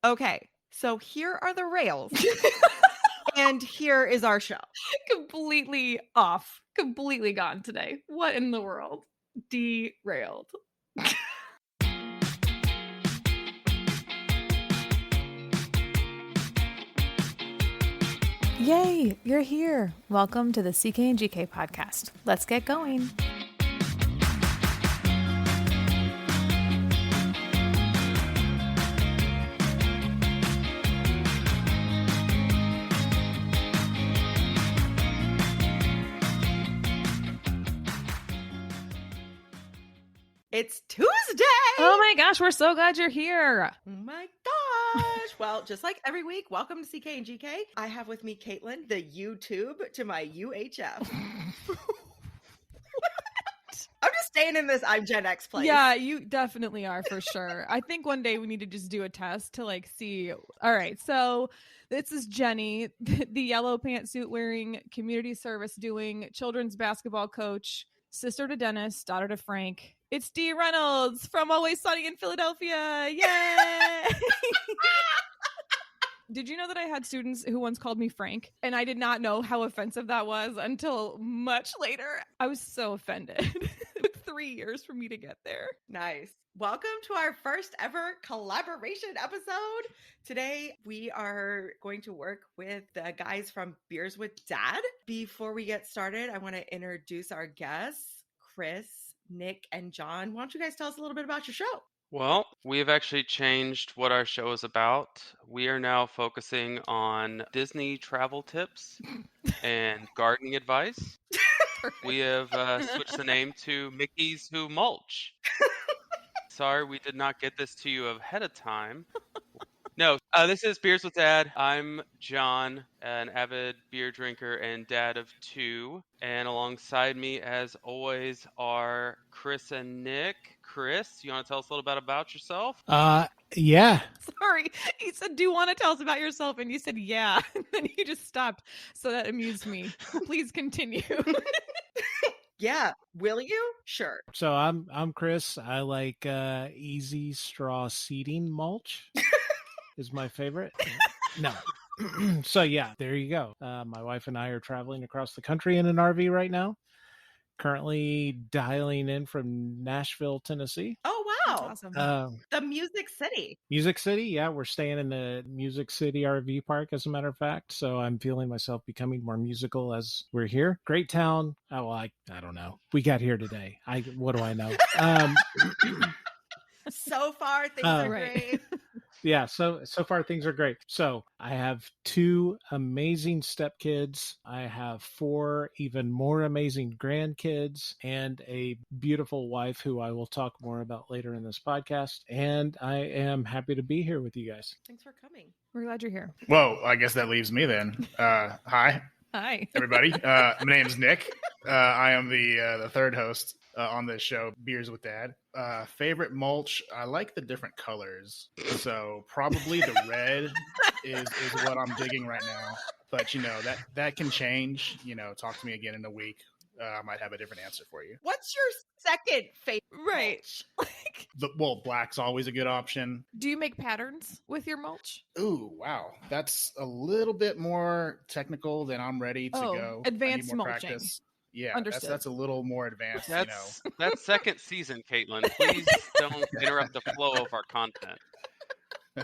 Okay, so here are the rails, and here is our show. Completely off. Completely gone today. What in the world? Derailed. Yay, you're here. Welcome to the CK and GK podcast. Let's get going. It's Tuesday. Oh my gosh, we're so glad you're here. Oh my gosh. Well, just like every week, welcome to CK and GK. I have with me Caitlin, the YouTube to my UHF. I'm just staying in this I'm Gen X place. Yeah, you definitely are for sure. I think one day we need to just do a test to see. All right, so this is Jenny, the yellow pantsuit wearing, community service doing, children's basketball coach, sister to Dennis, daughter to Frank. It's Dee Reynolds from Always Sunny in Philadelphia. Yay! Did you know that I had students who once called me Frank? And I did not know how offensive that was until much later. I was so offended. It took 3 years for me to get there. Nice. Welcome to our first ever collaboration episode. Today, we are going to work with the guys from Beers with Dad. Before we get started, I want to introduce our guests, Chris, Nick, and John. Why don't you guys tell us a little bit about your show? Well, we have actually changed what our show is about. We are now focusing on Disney travel tips and gardening advice. We have switched the name to Mickey's Who Mulch. Sorry, we did not get this to you ahead of time. No, this is Beers with Dad. I'm John, an avid beer drinker and dad of 2. And alongside me, as always, are Chris and Nick. Chris, you want to tell us a little bit about yourself? Yeah. Sorry. He said, do you want to tell us about yourself? And you said, yeah. And then you just stopped. So that amused me. Please continue. Yeah. Will you? Sure. So I'm Chris. I like easy straw seating mulch is my favorite. No. So yeah, there you go. My wife and I are traveling across the country in an RV right now. Currently dialing in from Nashville, Tennessee. Oh, wow. That's awesome. The Music City. Music City. Yeah, we're staying in the Music City RV park, as a matter of fact. So I'm feeling myself becoming more musical as we're here. Great town. Oh, well, I don't know. We got here today. What do I know? So far, things are Right. great. Yeah, so far things are great. So I have 2 amazing stepkids. I have 4 even more amazing grandkids and a beautiful wife who I will talk more about later in this podcast. And I am happy to be here with you guys. Thanks for coming. We're glad you're here. Well, I guess that leaves me then. Hi, Hi. everybody. My name is Nick. I am the third host on this show, Beers with Dad. Favorite mulch? I like the different colors. So probably the red is what I'm digging right now. But, that can change. Talk to me again in a week. I might have a different answer for you. What's your second favorite? Right. mulch? Black's always a good option. Do you make patterns with your mulch? Ooh, wow. That's a little bit more technical than I'm ready to go. I need Advanced more mulching. practice. Yeah, Understood. that's a little more advanced, That's second season, Caitlin. Please don't interrupt the flow of our content.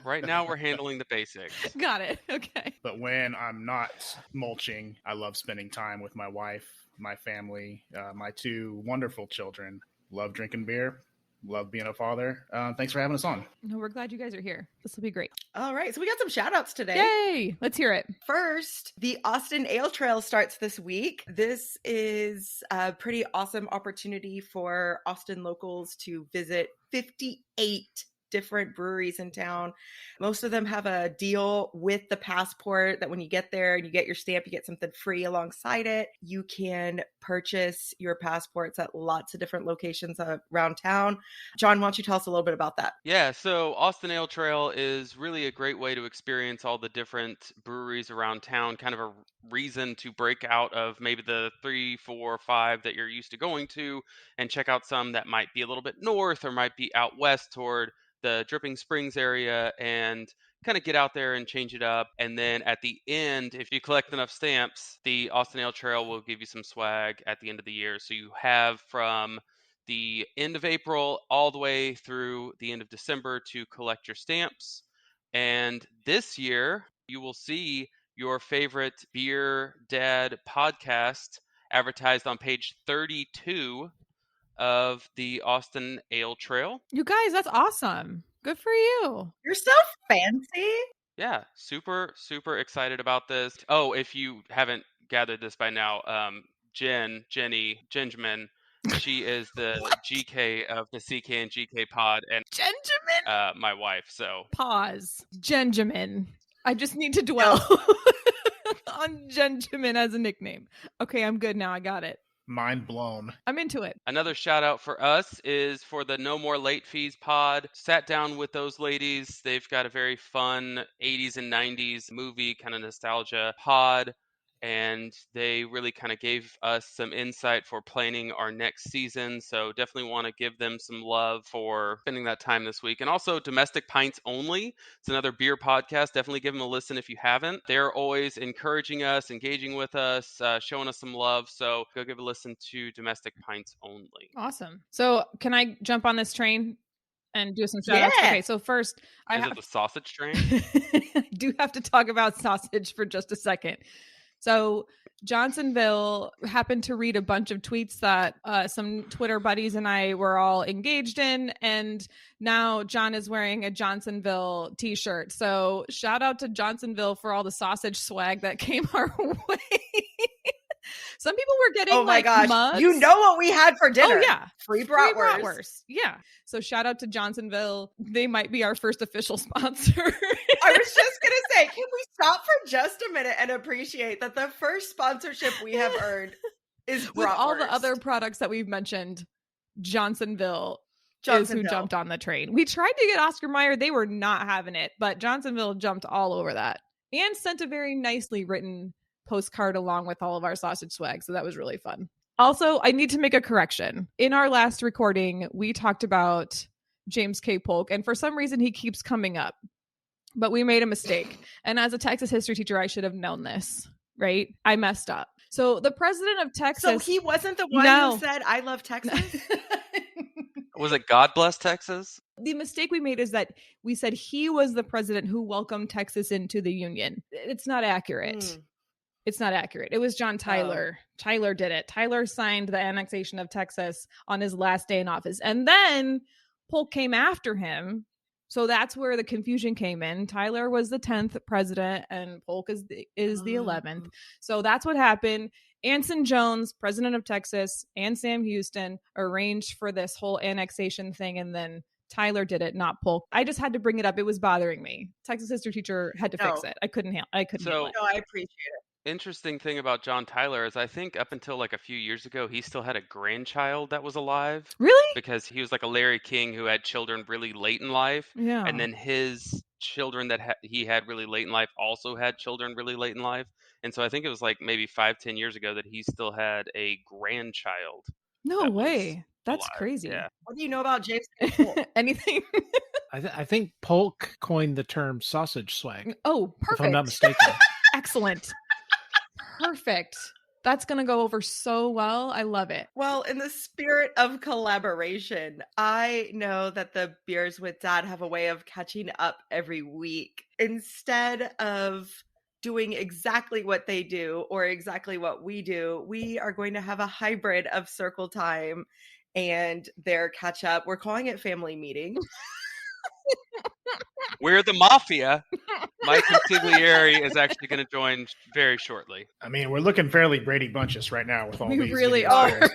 Right now, we're handling the basics. Got it. Okay. But when I'm not mulching, I love spending time with my wife, my family, my 2 wonderful children. Love drinking beer. Love being a father. Thanks for having us on. No, we're glad you guys are here. This will be great. All right. So we got some shout outs today. Yay! Let's hear it. First, the Austin Ale Trail starts this week. This is a pretty awesome opportunity for Austin locals to visit 58 different breweries in town. Most of them have a deal with the passport that when you get there and you get your stamp, you get something free alongside it. You can purchase your passports at lots of different locations around town. John, why don't you tell us a little bit about that? Yeah, so Austin Ale Trail is really a great way to experience all the different breweries around town, kind of a reason to break out of maybe the 3, 4, 5 that you're used to going to and check out some that might be a little bit north or might be out west toward the Dripping Springs area and kind of get out there and change it up. And then at the end, if you collect enough stamps, the Austin Ale Trail will give you some swag at the end of the year. So you have from the end of April all the way through the end of December to collect your stamps. And this year, you will see your favorite Beer Dad podcast advertised on page 32 of the Austin Ale Trail. You guys, that's awesome. Good for you. You're so fancy. Yeah, super, super excited about this. Oh, if you haven't gathered this by now, Jenny, Gingerman, she is the GK of the CK and GK pod, and Gingerman? my wife, so. Pause. Gingerman. I just need to dwell on Gingerman as a nickname. Okay, I'm good now. I got it. Mind blown. I'm into it. Another shout out for us is for the No More Late Fees pod. Sat down with those ladies. They've got a very fun 80s and 90s movie kind of nostalgia pod. And they really kind of gave us some insight for planning our next season. So definitely want to give them some love for spending that time this week. And also Domestic Pints Only. It's another beer podcast. Definitely give them a listen if you haven't. They're always encouraging us, engaging with us, showing us some love. So go give a listen to Domestic Pints Only. Awesome. So can I jump on this train and do some shout outs? Yeah. Okay, so first Is it the sausage train? I do have to talk about sausage for just a second. So Johnsonville happened to read a bunch of tweets that some Twitter buddies and I were all engaged in. And now John is wearing a Johnsonville t-shirt. So shout out to Johnsonville for all the sausage swag that came our way. Some people were getting mugs. You know what we had for dinner? Oh, yeah. Free bratwurst. Yeah. So shout out to Johnsonville. They might be our first official sponsor. I was just going to say, can we stop for just a minute and appreciate that the first sponsorship we have earned is bratwurst. With all the other products that we've mentioned, Johnsonville is who jumped on the train. We tried to get Oscar Mayer. They were not having it, but Johnsonville jumped all over that and sent a very nicely written postcard along with all of our sausage swag. So that was really fun. Also, I need to make a correction. In our last recording, we talked about James K. Polk, and for some reason he keeps coming up. But we made a mistake. And as a Texas history teacher, I should have known this, right? I messed up. So the president of Texas... So he wasn't the one who said, I love Texas? Was it God Bless Texas? The mistake we made is that we said he was the president who welcomed Texas into the Union. It's not accurate. It's not accurate. It was John Tyler. Tyler did it. Tyler signed the annexation of Texas on his last day in office. And then Polk came after him. So that's where the confusion came in. Tyler was the 10th president and Polk is the 11th. So that's what happened. Anson Jones, president of Texas, and Sam Houston arranged for this whole annexation thing. And then Tyler did it, not Polk. I just had to bring it up. It was bothering me. Texas history teacher had to fix it. I couldn't handle it. No, I appreciate it. Interesting thing about John Tyler is I think up until like a few years ago, he still had a grandchild that was alive. Really? Because he was like a Larry King who had children really late in life. Yeah. And then his children that he had really late in life also had children really late in life. And so I think it was like maybe 5-10 years ago that he still had a grandchild. No way. That's alive. crazy. Yeah. What do you know about James K. Polk? Anything? I think Polk coined the term sausage swag. Oh, perfect. If I'm not mistaken. Excellent. Perfect. That's going to go over so well. I love it. Well, in the spirit of collaboration, I know that the Beers with Dad have a way of catching up every week. Instead of doing exactly what they do or exactly what we do, we are going to have a hybrid of Circle Time and their catch up. We're calling it Family Meeting. We're the Mafia. Mike Consigliere is actually going to join very shortly. I mean, we're looking fairly Brady Bunches right now with all We these. really video are. shows.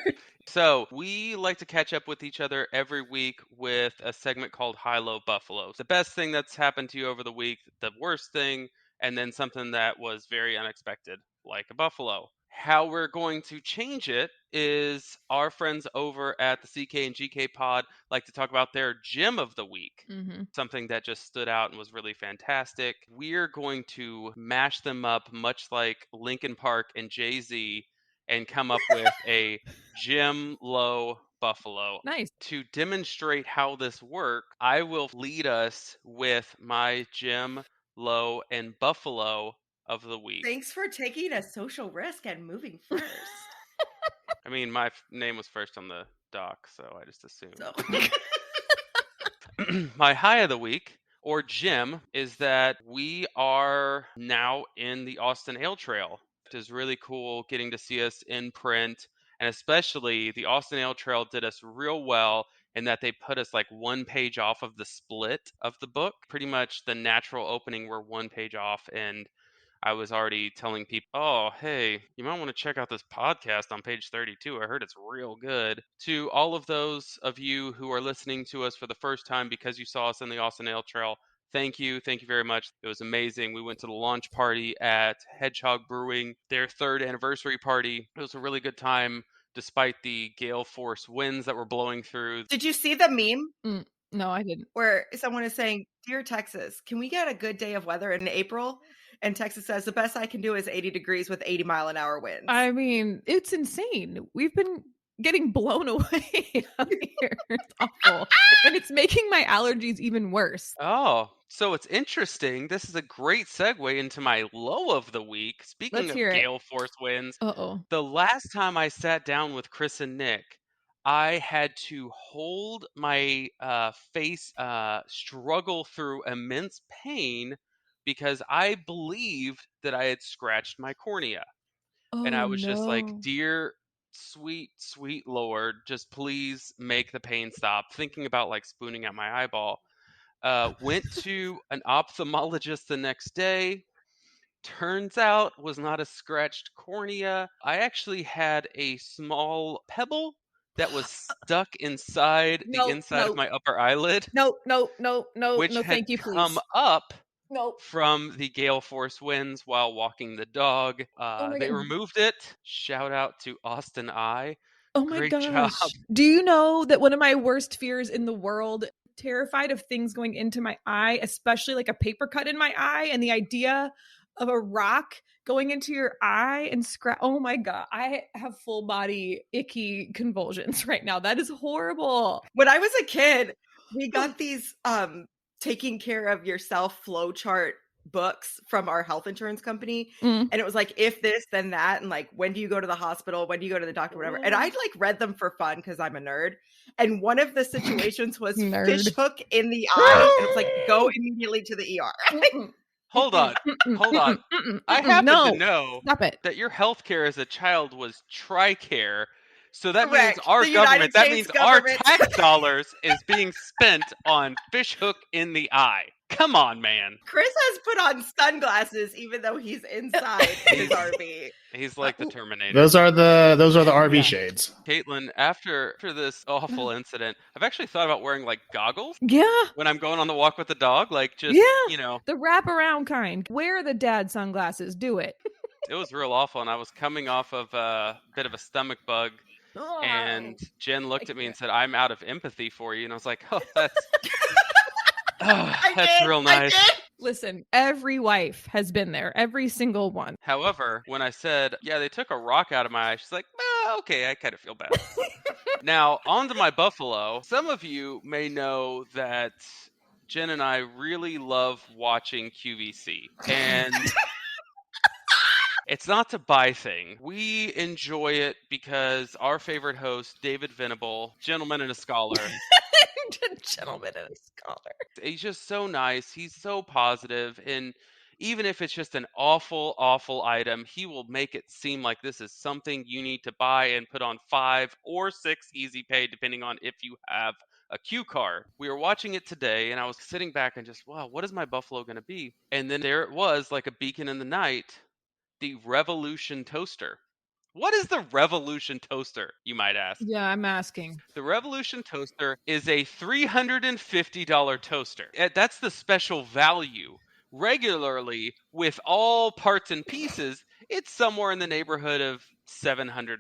So we like to catch up with each other every week with a segment called High Low Buffalo. The best thing that's happened to you over the week, the worst thing, and then something that was very unexpected, like a buffalo. How we're going to change it is our friends over at the CK and GK pod like to talk about their gem of the week. Mm-hmm. Something that just stood out and was really fantastic. We're going to mash them up much like Linkin Park and Jay-Z and come up with a Jim Low Buffalo. Nice. To demonstrate how this works, I will lead us with my Jim low, and buffalo of the week. Thanks for taking a social risk and moving first. I mean, my name was first on the doc, so I just assumed. So. My high of the week, or Jim, is that we are now in the Austin Ale Trail. It is really cool getting to see us in print, and especially the Austin Ale Trail did us real well in that they put us like one page off of the split of the book. Pretty much the natural opening, we're one page off, and I was already telling people, oh, hey, you might want to check out this podcast on page 32. I heard it's real good. To all of those of you who are listening to us for the first time because you saw us in the Austin Ale Trail, thank you. Thank you very much. It was amazing. We went to the launch party at Hedgehog Brewing, their 3rd anniversary party. It was a really good time despite the gale force winds that were blowing through. Did you see the meme? No, I didn't. Where someone is saying, "Dear Texas, can we get a good day of weather in April?" And Texas says, "The best I can do is 80 degrees with 80-mile-an-hour winds." I mean, it's insane. We've been getting blown away out here. It's awful. And it's making my allergies even worse. Oh, so it's interesting. This is a great segue into my low of the week. Speaking Let's of hear it. gale force winds, Uh-oh. the last time I sat down with Chris and Nick, I had to hold my face, struggle through immense pain because I believed that I had scratched my cornea. And I Oh, was just like, no. dear, sweet, sweet Lord, just please make the pain stop. Thinking about like spooning out my eyeball. Went to an ophthalmologist the next day. Turns out was not a scratched cornea. I actually had a small pebble that was stuck inside the inside of my upper eyelid, No, which had thank you, come please. up No. from the gale force winds while walking the dog. my They God. removed it. Shout out to Austin Eye. Oh my Great job. gosh. Do you know that one of my worst fears in the world, terrified of things going into my eye, especially like a paper cut in my eye, and the idea of a rock going into your eye and scratch. Oh my God. I have full body icky convulsions right now. That is horrible. When I was a kid, we got these taking care of yourself flowchart books from our health insurance company. And it was like, if this, then that. And like, when do you go to the hospital? When do you go to the doctor? Whatever. And I like read them for fun because I'm a nerd. And one of the situations was fish hook in the eye. And it was like, go immediately to the ER. Hold on. I happen to know Stop it. that your health care as a child was TRICARE. So that Correct. means our The United government, that States means government. our tax dollars is being spent on fish hook in the eye. Come on, man. Chris has put on sunglasses even though he's inside his RV. He's like the Terminator. Those are the RV shades. Caitlin, after this awful incident, I've actually thought about wearing like goggles Yeah. when I'm going on the walk with the dog. Like just, you know. The wraparound kind. Wear the dad sunglasses. Do it. It was real awful. And I was coming off of a bit of a stomach bug. And Jen looked at me and said, "I'm out of empathy for you." And I was like, oh, that's real nice. Listen, every wife has been there. Every single one. However, when I said, yeah, they took a rock out of my eye, she's like, okay, I kind of feel bad. Now, on to my buffalo. Some of you may know that Jen and I really love watching QVC. And it's not to buy thing. We enjoy it because our favorite host, David Venable, gentleman and a scholar. Gentleman and a scholar. He's just so nice. He's so positive. And even if it's just an awful, awful item, he will make it seem like this is something you need to buy and put on 5 or 6 easy pay, depending on if you have a Q card. We were watching it today, and I was sitting back and just, wow, what is my buffalo going to be? And then there it was, like a beacon in the night, the Revolution toaster. What is the Revolution toaster, you might ask? Yeah, I'm asking. The Revolution toaster is a $350 toaster. That's the special value. Regularly, with all parts and pieces, it's somewhere in the neighborhood of $700.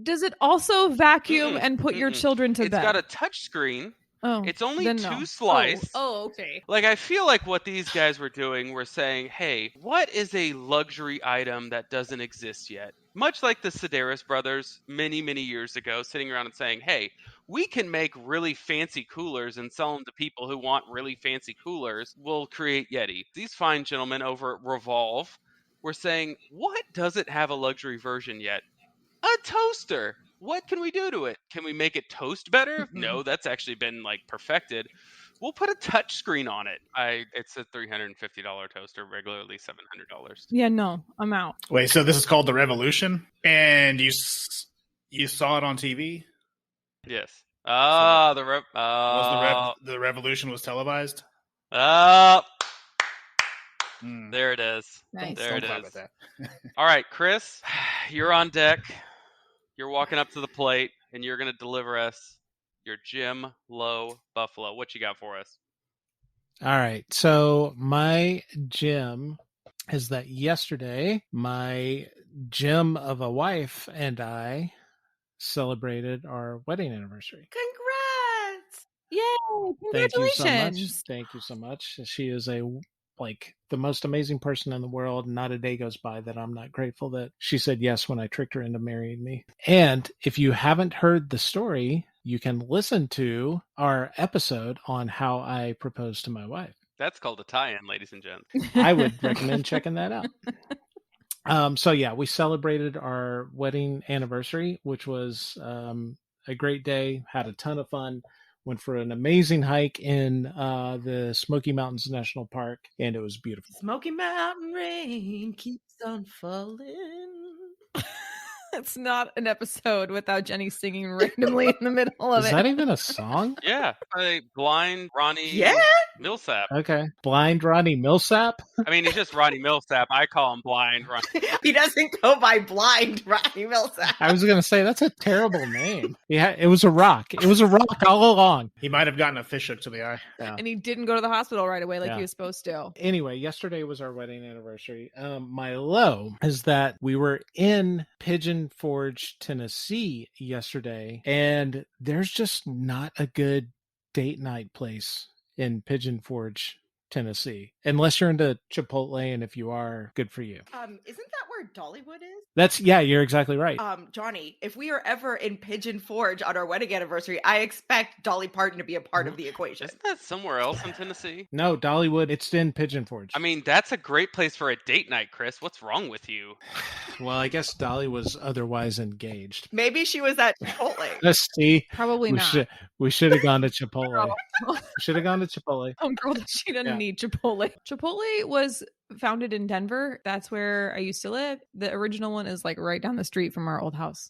Does it also vacuum and put your children to bed? It's got a touch screen. Oh, it's only then 2 no. slice. Oh, okay. Like, I feel like what these guys were doing were saying, hey, what is a luxury item that doesn't exist yet? Much like the Sedaris brothers many, many years ago, sitting around and saying, hey, we can make really fancy coolers and sell them to people who want really fancy coolers. We'll create Yeti. These fine gentlemen over at Revolve were saying, what doesn't have a luxury version yet? A toaster. What can we do to it? Can we make it toast better? No, that's actually been like perfected. We'll put a touch screen on it. It's a $350 toaster, regularly $700. Yeah, no, I'm out. Wait, so this is called the Revolution, and you saw it on TV? Yes. The Revolution was televised. There it is. Nice. There it clap is. at that. All right, Chris, you're on deck. You're walking up to the plate, and you're going to deliver us your Jim Low Buffalo. What you got for us? All right. So my Jim is that yesterday, my Jim of a wife and I celebrated our wedding anniversary. Congrats! Yay! Thank you Congratulations. so much. Thank you so much. She is the most amazing person in the world. Not a day goes by that I'm not grateful that she said yes when I tricked her into marrying me. And if you haven't heard the story, you can listen to our episode on how I proposed to my wife. That's called a tie-in, ladies and gents. I would recommend checking that out. So yeah, we celebrated our wedding anniversary, which was a great day. Had a ton of fun. Went for an amazing hike in the Smoky Mountains National Park, and it was beautiful. Smoky Mountain rain keeps on falling. It's not an episode without Jenny singing randomly in the middle of Is it. that even a song? Yeah, by Blind Ronnie Yeah. Millsap. Okay. Blind Ronnie Millsap? I mean, he's just Ronnie Millsap. I call him Blind Ronnie. He doesn't go by Blind Ronnie Millsap. I was going to say, that's a terrible name. Yeah, it was a rock. It was a rock all along. He might have gotten a fish hook to the eye. Yeah. And he didn't go to the hospital right away like Yeah. he was supposed to. Anyway, yesterday was our wedding anniversary. My low is that we were in Pigeon Forge, Tennessee yesterday, and there's just not a good date night place in Pigeon Forge, Tennessee, unless you're into Chipotle, and if you are, good for you. Isn't that where Dollywood is? You're exactly right. Johnny, if we are ever in Pigeon Forge on our wedding anniversary, I expect Dolly Parton to be a part of the equation. Isn't that somewhere else in Tennessee? No, Dollywood, it's in Pigeon Forge. I mean, that's a great place for a date night, Chris. What's wrong with you? Well, I guess Dolly was otherwise engaged. Maybe she was at Chipotle. Let's see. Probably not. We should have gone to Chipotle. We should have gone to Chipotle. Oh, girl, she didn't need Chipotle. Chipotle was founded in Denver. That's where I used to live. The original one is like right down the street from our old house.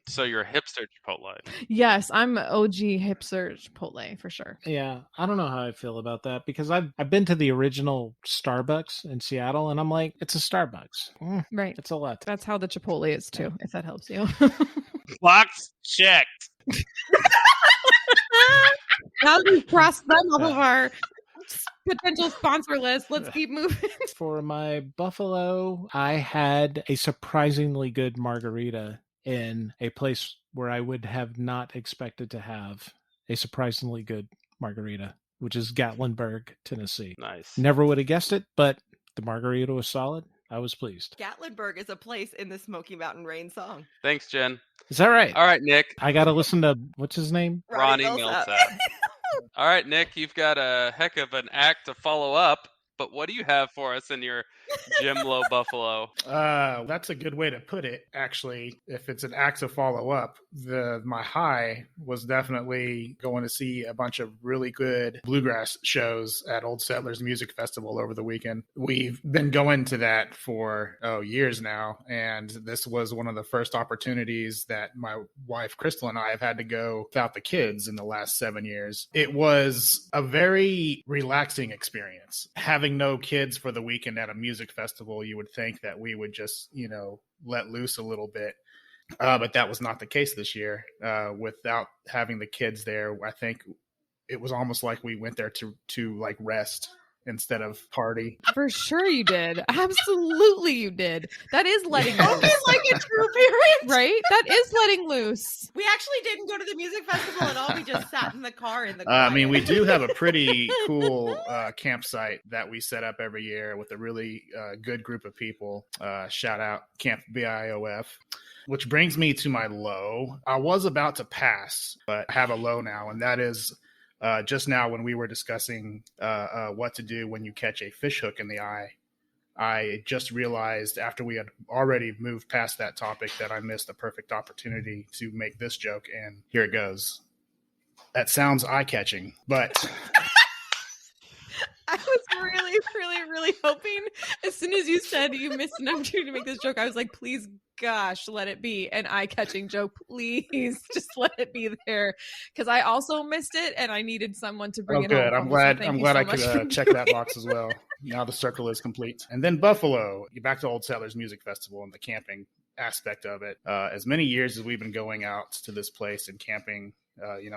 So you're a hipster Chipotle. Yes, I'm OG hipster Chipotle for sure. Yeah, I don't know how I feel about that because I've been to the original Starbucks in Seattle, and I'm like, it's a Starbucks. Right. It's a lot. That's how the Chipotle is too, if that helps you. Box checked. Now that we've crossed them off of our potential sponsor list, let's keep moving. For my Buffalo, I had a surprisingly good margarita in a place where I would have not expected to have a surprisingly good margarita, which is Gatlinburg, Tennessee. Nice. Never would have guessed it, but the margarita was solid. I was pleased. Gatlinburg is a place in the Smoky Mountain Rain song. Thanks, Jen. Is that right? All right, Nick. I got to listen to, what's his name? Ronnie Millsap. All right, Nick, you've got a heck of an act to follow up, but what do you have for us in your Jim Low Buffalo? That's a good way to put it, actually. If it's an act to follow up, my high was definitely going to see a bunch of really good bluegrass shows at Old Settlers Music Festival over the weekend. We've been going to that for years now, and this was one of the first opportunities that my wife Crystal and I have had to go without the kids in the last 7 years. It was a very relaxing experience. Having no kids for the weekend at a music festival, you would think that we would just, let loose a little bit. But that was not the case this year. Without having the kids there, I think it was almost like we went there to like rest instead of party. For sure you did. Absolutely you did. That is letting loose. Okay, like a true parent. Right? That is letting loose. We actually didn't go to the music festival at all. We just sat in the car in the I mean, we quiet. do have a pretty cool campsite that we set up every year with a really good group of people. Shout out Camp BIOF. Which brings me to my low. I was about to pass, but I have a low now, and that is just now when we were discussing what to do when you catch a fish hook in the eye. I just realized after we had already moved past that topic that I missed a perfect opportunity to make this joke, and here it goes. That sounds eye-catching, but... I was really hoping as soon as you said you missed an opportunity to make this joke, I was like, please, gosh, let it be an eye-catching joke. Please just let it be there. Because I also missed it and I needed someone to bring it home. Good. I'm glad I could check that box as well. Now the circle is complete. And then Buffalo, back to Old Settlers Music Festival and the camping aspect of it. As many years as we've been going out to this place and camping,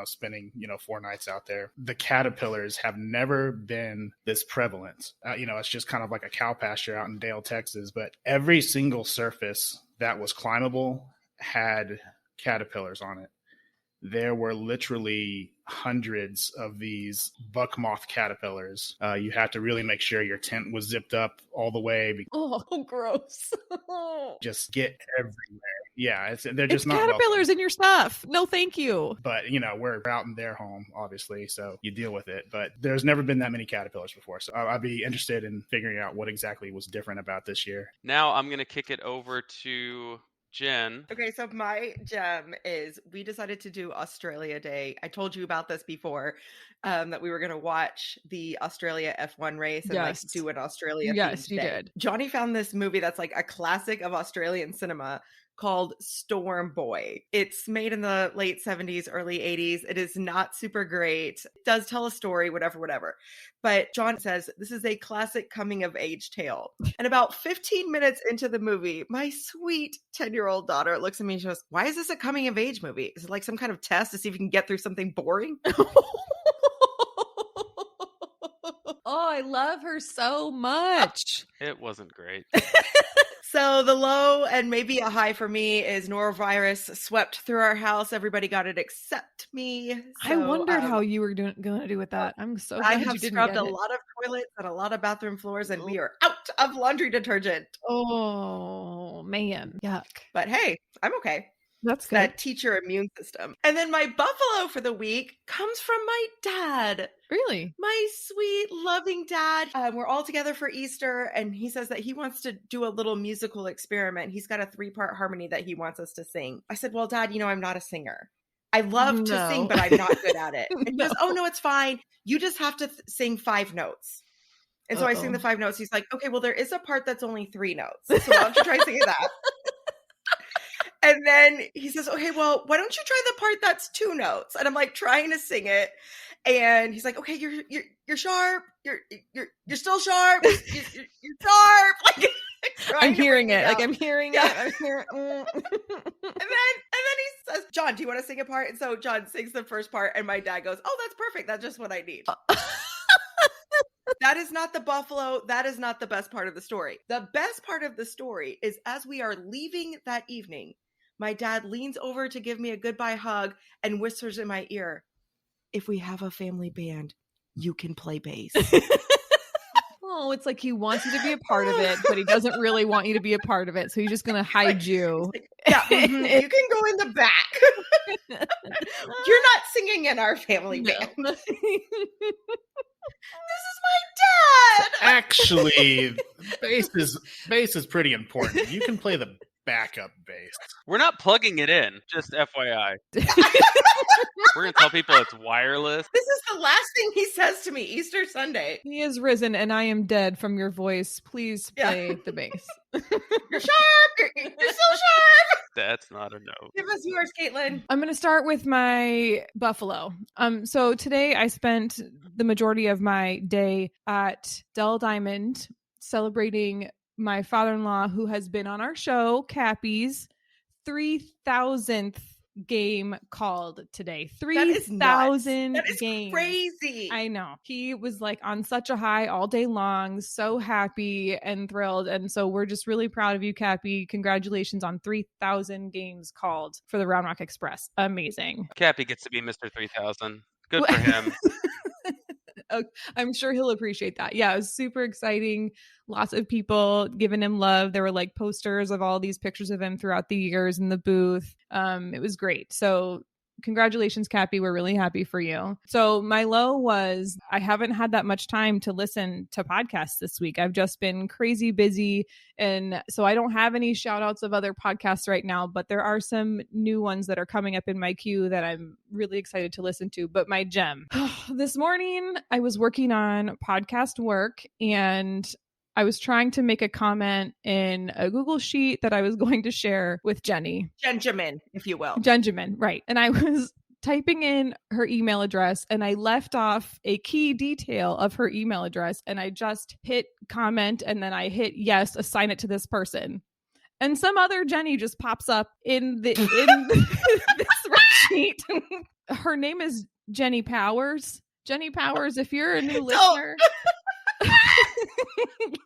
spending, 4 nights out there, the caterpillars have never been this prevalent. It's just kind of like a cow pasture out in Dale, Texas, but every single surface that was climbable had caterpillars on it. There were literally hundreds of these buck moth caterpillars. You had to really make sure your tent was zipped up all the way. Oh, gross. Just get everywhere. Yeah, they're just not caterpillars welcome. in your stuff. No, thank you. But, we're out in their home, obviously, so you deal with it. But there's never been that many caterpillars before. So I'd be interested in figuring out what exactly was different about this year. Now I'm going to kick it over to Jen. Okay, so my gem is we decided to do Australia Day. I told you about this before, that we were going to watch the Australia F1 race and do an Australia Yes, you day. did. Johnny found this movie that's like a classic of Australian cinema called Storm Boy. It's made in the late 70s, early 80s. It is not super great. It does tell a story, whatever. But John says this is a classic coming of age tale. And about 15 minutes into the movie, my sweet 10-year-old daughter looks at me and she goes, "Why is this a coming of age movie? Is it like some kind of test to see if you can get through something boring?" Oh, I love her so much. It wasn't great. So the low and maybe a high for me is norovirus swept through our house. Everybody got it except me. So, I wondered how you were going to do with that. I'm so glad I you have didn't scrubbed get a it. lot of toilets and a lot of bathroom floors, and we are out of laundry detergent. Oh, man. Yuck. But hey, I'm okay. That's good. That teacher immune system. And then my buffalo for the week comes from my dad. Really? My sweet, loving dad. We're all together for Easter, and he says that he wants to do a little musical experiment. He's got a 3-part harmony that he wants us to sing. I said, "Well, Dad, I'm not a singer. I love to sing, but I'm not good at it." And he goes, "Oh, no, it's fine. You just have to sing 5 notes." And so I sing the 5 notes. He's like, "Okay, well, there is a part that's only 3 notes. So why don't you try singing that?" And then he says, "Okay, well, why don't you try the part that's 2 notes?" And I'm like trying to sing it. And he's like, "Okay, you're sharp. You're still sharp. You're sharp." Like, I'm hearing it. Like I'm hearing it. I'm hearing And then he says, "John, do you want to sing a part?" And so John sings the first part, and my dad goes, "Oh, that's perfect. That's just what I need." That is not the buffalo. That is not the best part of the story. The best part of the story is as we are leaving that evening, my dad leans over to give me a goodbye hug and whispers in my ear, "If we have a family band, you can play bass." Oh, it's like he wants you to be a part of it, but he doesn't really want you to be a part of it. So he's just going to hide you. Yeah, you can go in the back. You're not singing in our family band. This is my dad. Actually, bass is pretty important. You can play the backup bass. We're not plugging it in, just FYI. We're going to tell people it's wireless. This is the last thing he says to me Easter Sunday. He is risen and I am dead from your voice. Please play the bass. You're sharp. You're so sharp. That's not a no. Give us yours, Caitlin. I'm going to start with my buffalo. So today I spent the majority of my day at Dell Diamond celebrating my father-in-law, who has been on our show, Cappy's 3,000th game called today. That is 3,000 That is games. crazy. I know. He was like on such a high all day long, so happy and thrilled. And so we're just really proud of you, Cappy. Congratulations on 3,000 games called for the Round Rock Express. Amazing. Cappy gets to be Mr. 3000. Good for him. I'm sure he'll appreciate that. Yeah, it was super exciting. Lots of people giving him love. There were like posters of all these pictures of him throughout the years in the booth. It was great. So congratulations, Cappy. We're really happy for you. So my low was I haven't had that much time to listen to podcasts this week. I've just been crazy busy. And so I don't have any shout outs of other podcasts right now, but there are some new ones that are coming up in my queue that I'm really excited to listen to. But my gem this morning, I was working on podcast work and I was trying to make a comment in a Google sheet that I was going to share with Jenny. Benjamin, if you will. Benjamin, right. And I was typing in her email address and I left off a key detail of her email address and I just hit comment and then I hit yes, assign it to this person. And some other Jenny just pops up in this spreadsheet. Her name is Jenny Powers. Jenny Powers, if you're a new listener...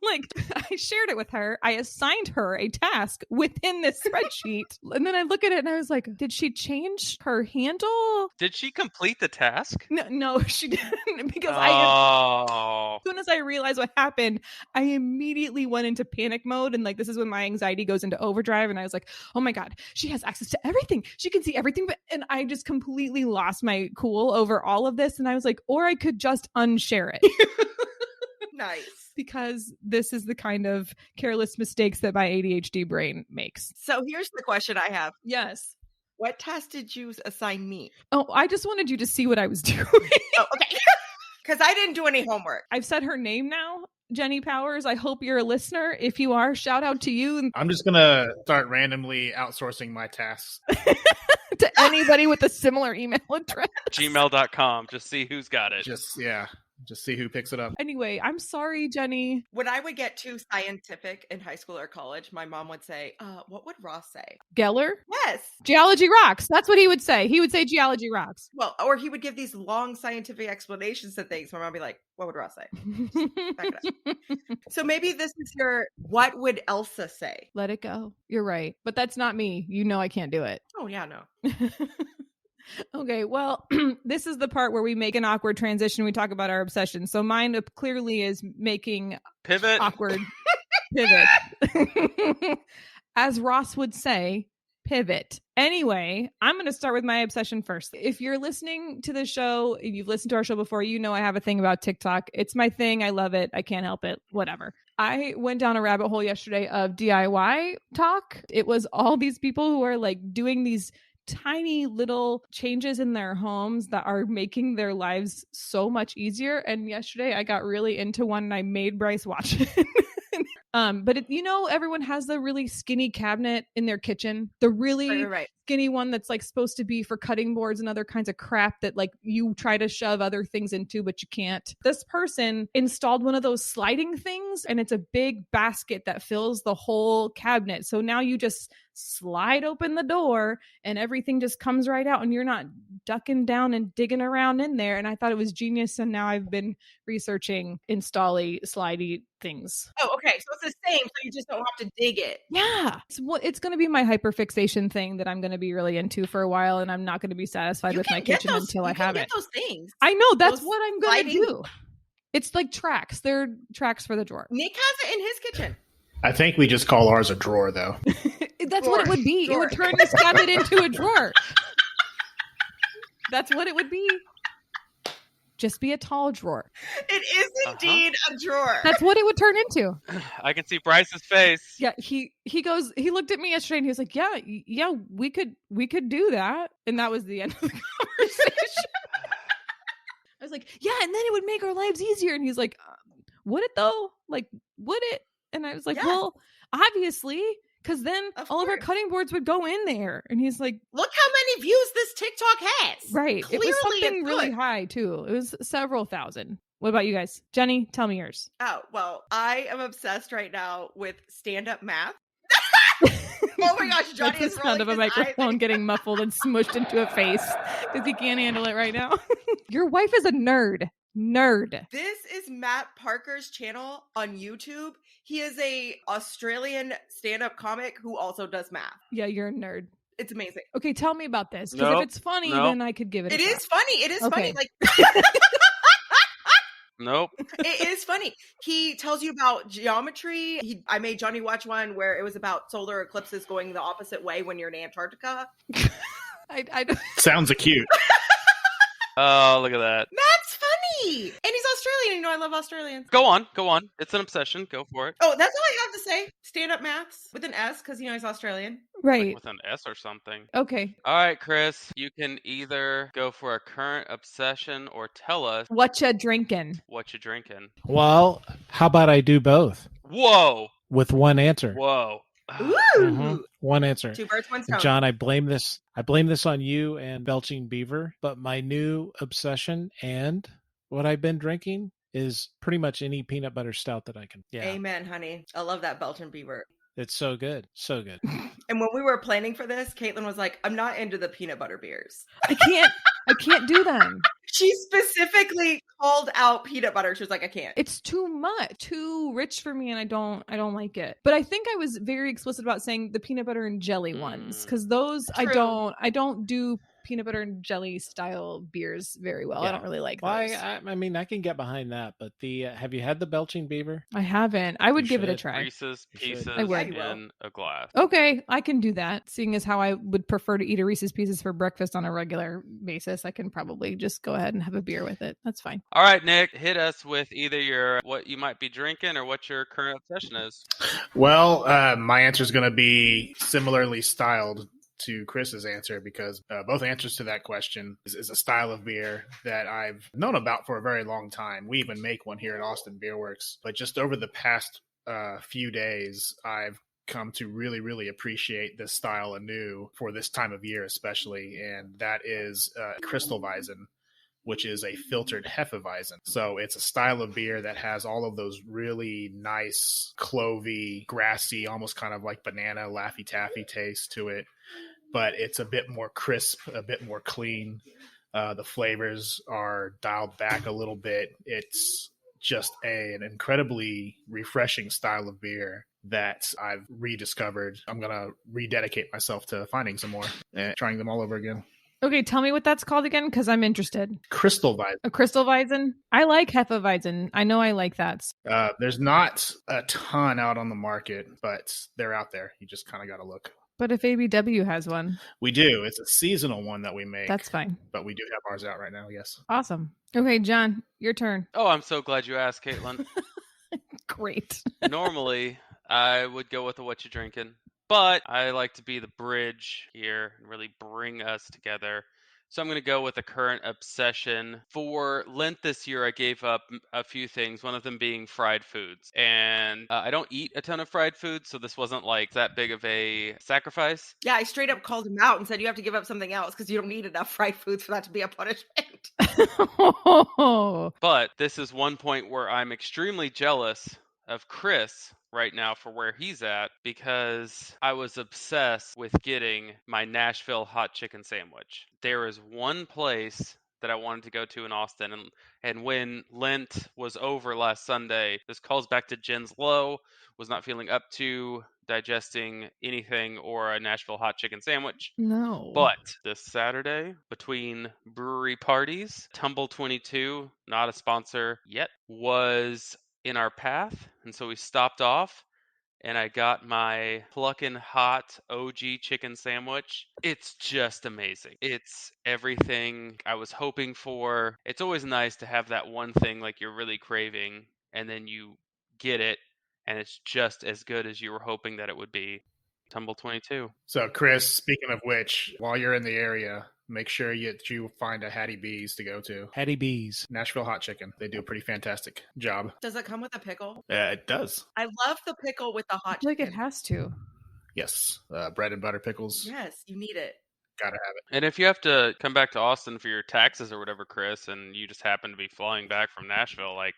Like I shared it with her. I assigned her a task within this spreadsheet. And then I look at it and I was like, did she change her handle? Did she complete the task? No, she didn't. Because Oh. as soon as I realized what happened, I immediately went into panic mode. And like, this is when my anxiety goes into overdrive. And I was like, oh my God, she has access to everything. She can see everything. And I just completely lost my cool over all of this. And I was like, or I could just unshare it. Nice. Because this is the kind of careless mistakes that my ADHD brain makes. So here's the question I have. Yes. What task did you assign me? Oh, I just wanted you to see what I was doing. Oh, okay. Because I didn't do any homework. I've said her name now, Jenny Powers. I hope you're a listener. If you are, shout out to you. I'm just going to start randomly outsourcing my tasks. To anybody with a similar email address. Gmail.com. Just see who's got it. Just see who picks it up. Anyway, I'm sorry, Jenny. When I would get too scientific in high school or college, my mom would say, what would Ross say? Geller? Yes. Geology rocks. That's what he would say. He would say geology rocks. Well, or he would give these long scientific explanations to things. My mom would be like, what would Ross say? Back it up. So maybe this is your, what would Elsa say? Let it go. You're right. But that's not me. You know I can't do it. Oh, yeah, no. Okay, well, this is the part where we make an awkward transition. We talk about our obsession. So mine clearly is making Pivot. awkward pivot. As Ross would say, pivot. Anyway, I'm going to start with my obsession first. If you're listening to the show, if you've listened to our show before, you know I have a thing about TikTok. It's my thing. I love it. I can't help it. Whatever. I went down a rabbit hole yesterday of DIY talk. It was all these people who are like doing these tiny little changes in their homes that are making their lives so much easier. And yesterday I got really into one and I made Bryce watch it. But everyone has the really skinny cabinet in their kitchen, the really skinny one that's like supposed to be for cutting boards and other kinds of crap that like you try to shove other things into, but you can't. This person installed one of those sliding things and it's a big basket that fills the whole cabinet. So now you just slide open the door and everything just comes right out and you're not ducking down and digging around in there. And I thought it was genius. And now I've been researching install-y, slidey things. Oh, okay. So it's the same. So you just don't have to dig it. Yeah. It's going to be my hyperfixation thing that I'm going to be really into for a while. And I'm not going to be satisfied with my kitchen until I have it. Those things. I know. That's what I'm going to do. It's like tracks. They're tracks for the drawer. Nick has it in his kitchen. I think we just call ours a drawer, though. That's what it would be. Drawer. It would turn this cabinet into a drawer. That's what it would be. Just be a tall drawer. It is indeed a drawer. That's what it would turn into. I can see Bryce's face. Yeah, he looked at me yesterday and he was like, yeah, we could do that. And that was the end of the conversation. I was like, yeah, and then it would make our lives easier. And he's like, would it though? Like, would it? And I was like, well, obviously, because then all of our cutting boards would go in there. And he's like, look how many views this TikTok has. Right. Clearly it was something really high, too. It was several thousand. What about you guys? Jenny, tell me yours. Oh, well, I am obsessed right now with stand-up math. Oh my gosh, Johnny That's is the sound rolling of a his microphone eyes. getting muffled and smushed into a face because he can't handle it right now. Your wife is a nerd. This is Matt Parker's channel on YouTube. He is a Australian stand-up comic who also does math. Yeah, you're a nerd. It's amazing. Okay, tell me about this. Because Nope, if it's funny, nope. then I could give it a It shot. is funny. It is funny. Okay. Like Nope. it is funny. He tells you about geometry. I made Johnny watch one where it was about solar eclipses going the opposite way when you're in Antarctica. I Sounds acute. Oh, look at that. That's funny. And he's Australian. You know I love Australians. Go on. It's an obsession. Go for it. Oh, that's all I have to say. Stand-up maths with an S because he's Australian. right. With an S or something. Okay. All right, Chris. You can either go for a current obsession or tell us What you drinking? what you're drinking. Well, how about I do both Whoa. with one answer? Whoa. Ooh. Mhm. One answer. Two birds, one And stone. John, I blame this on you and belching beaver, but my new obsession and what I've been drinking is pretty much any peanut butter stout that I can. Yeah. Amen, honey. I love that Belgian beaver. It's so good. So good. And when we were planning for this, Caitlin was like, I'm not into the peanut butter beers. I can't do them. She specifically called out peanut butter. She was like, I can't. It's too much, too rich for me, and I don't like it. But I think I was very explicit about saying the peanut butter and jelly ones because those True. I don't do peanut butter and jelly style beers very well. I Yeah. don't really like Well, those. I mean, I can get behind that, but the have you had the belching beaver? I haven't. I would You give it a should. try. Reese's You should. Pieces I would. Yeah, you will. in a glass. Okay, I can do that. Seeing as how I would prefer to eat a Reese's Pieces for breakfast on a regular basis, I can probably just go ahead and have a beer with it. That's fine. All right, Nick, hit us with either what you might be drinking or what your current obsession is. Well, my answer is going to be similarly styled to Chris's answer because both answers to that question is a style of beer that I've known about for a very long time. We even make one here at Austin Beer Works. But just over the past few days, I've come to really, really appreciate this style anew for this time of year especially, and that is Crystal Weizen, which is a filtered Hefeweizen. So it's a style of beer that has all of those really nice, clovey, grassy, almost kind of like banana, Laffy Taffy taste to it. But it's a bit more crisp, a bit more clean. The flavors are dialed back a little bit. It's just an incredibly refreshing style of beer that I've rediscovered. I'm going to rededicate myself to finding some more and trying them all over again. Okay, tell me what that's called again because I'm interested. Crystal Weizen. A Crystal Weizen? I like Hefeweizen. I know I like that. There's not a ton out on the market, but they're out there. You just kind of got to look. But if ABW has one, We do. It's a seasonal one that we make. that's fine. But we do have ours out right now, yes. Awesome. Okay, John, your turn. Oh, I'm so glad you asked, Caitlin. Great. Normally, I would go with the what you drinking, but I like to be the bridge here and really bring us together. So I'm going to go with a current obsession. For Lent this year, I gave up a few things, one of them being fried foods. And I don't eat a ton of fried foods, so this wasn't like that big of a sacrifice. Yeah, I straight up called him out and said, you have to give up something else because you don't need enough fried foods for that to be a punishment. But this is one point where I'm extremely jealous of Chris right now for where he's at because I was obsessed with getting my Nashville hot chicken sandwich. There is one place that I wanted to go to in Austin, and when Lent was over last Sunday, this calls back to Jen's low, was not feeling up to digesting anything or a Nashville hot chicken sandwich. No. But this Saturday, between brewery parties, Tumble 22, not a sponsor yet, was in our path. And so we stopped off and I got my pluckin' hot OG chicken sandwich. It's just amazing. It's everything I was hoping for. It's always nice to have that one thing like you're really craving and then you get it and it's just as good as you were hoping that it would be. Tumble 22. So, Chris, speaking of which, while you're in the area, make sure you find a Hattie B's to go to. Hattie B's. Nashville Hot Chicken. They do a pretty fantastic job. Does it come with a pickle? It does. I love the pickle with the I hot feel like chicken. it has to. Yes. Bread and butter pickles. Yes, you need it. Gotta have it. And if you have to come back to Austin for your taxes or whatever, Chris, and you just happen to be flying back from Nashville, like,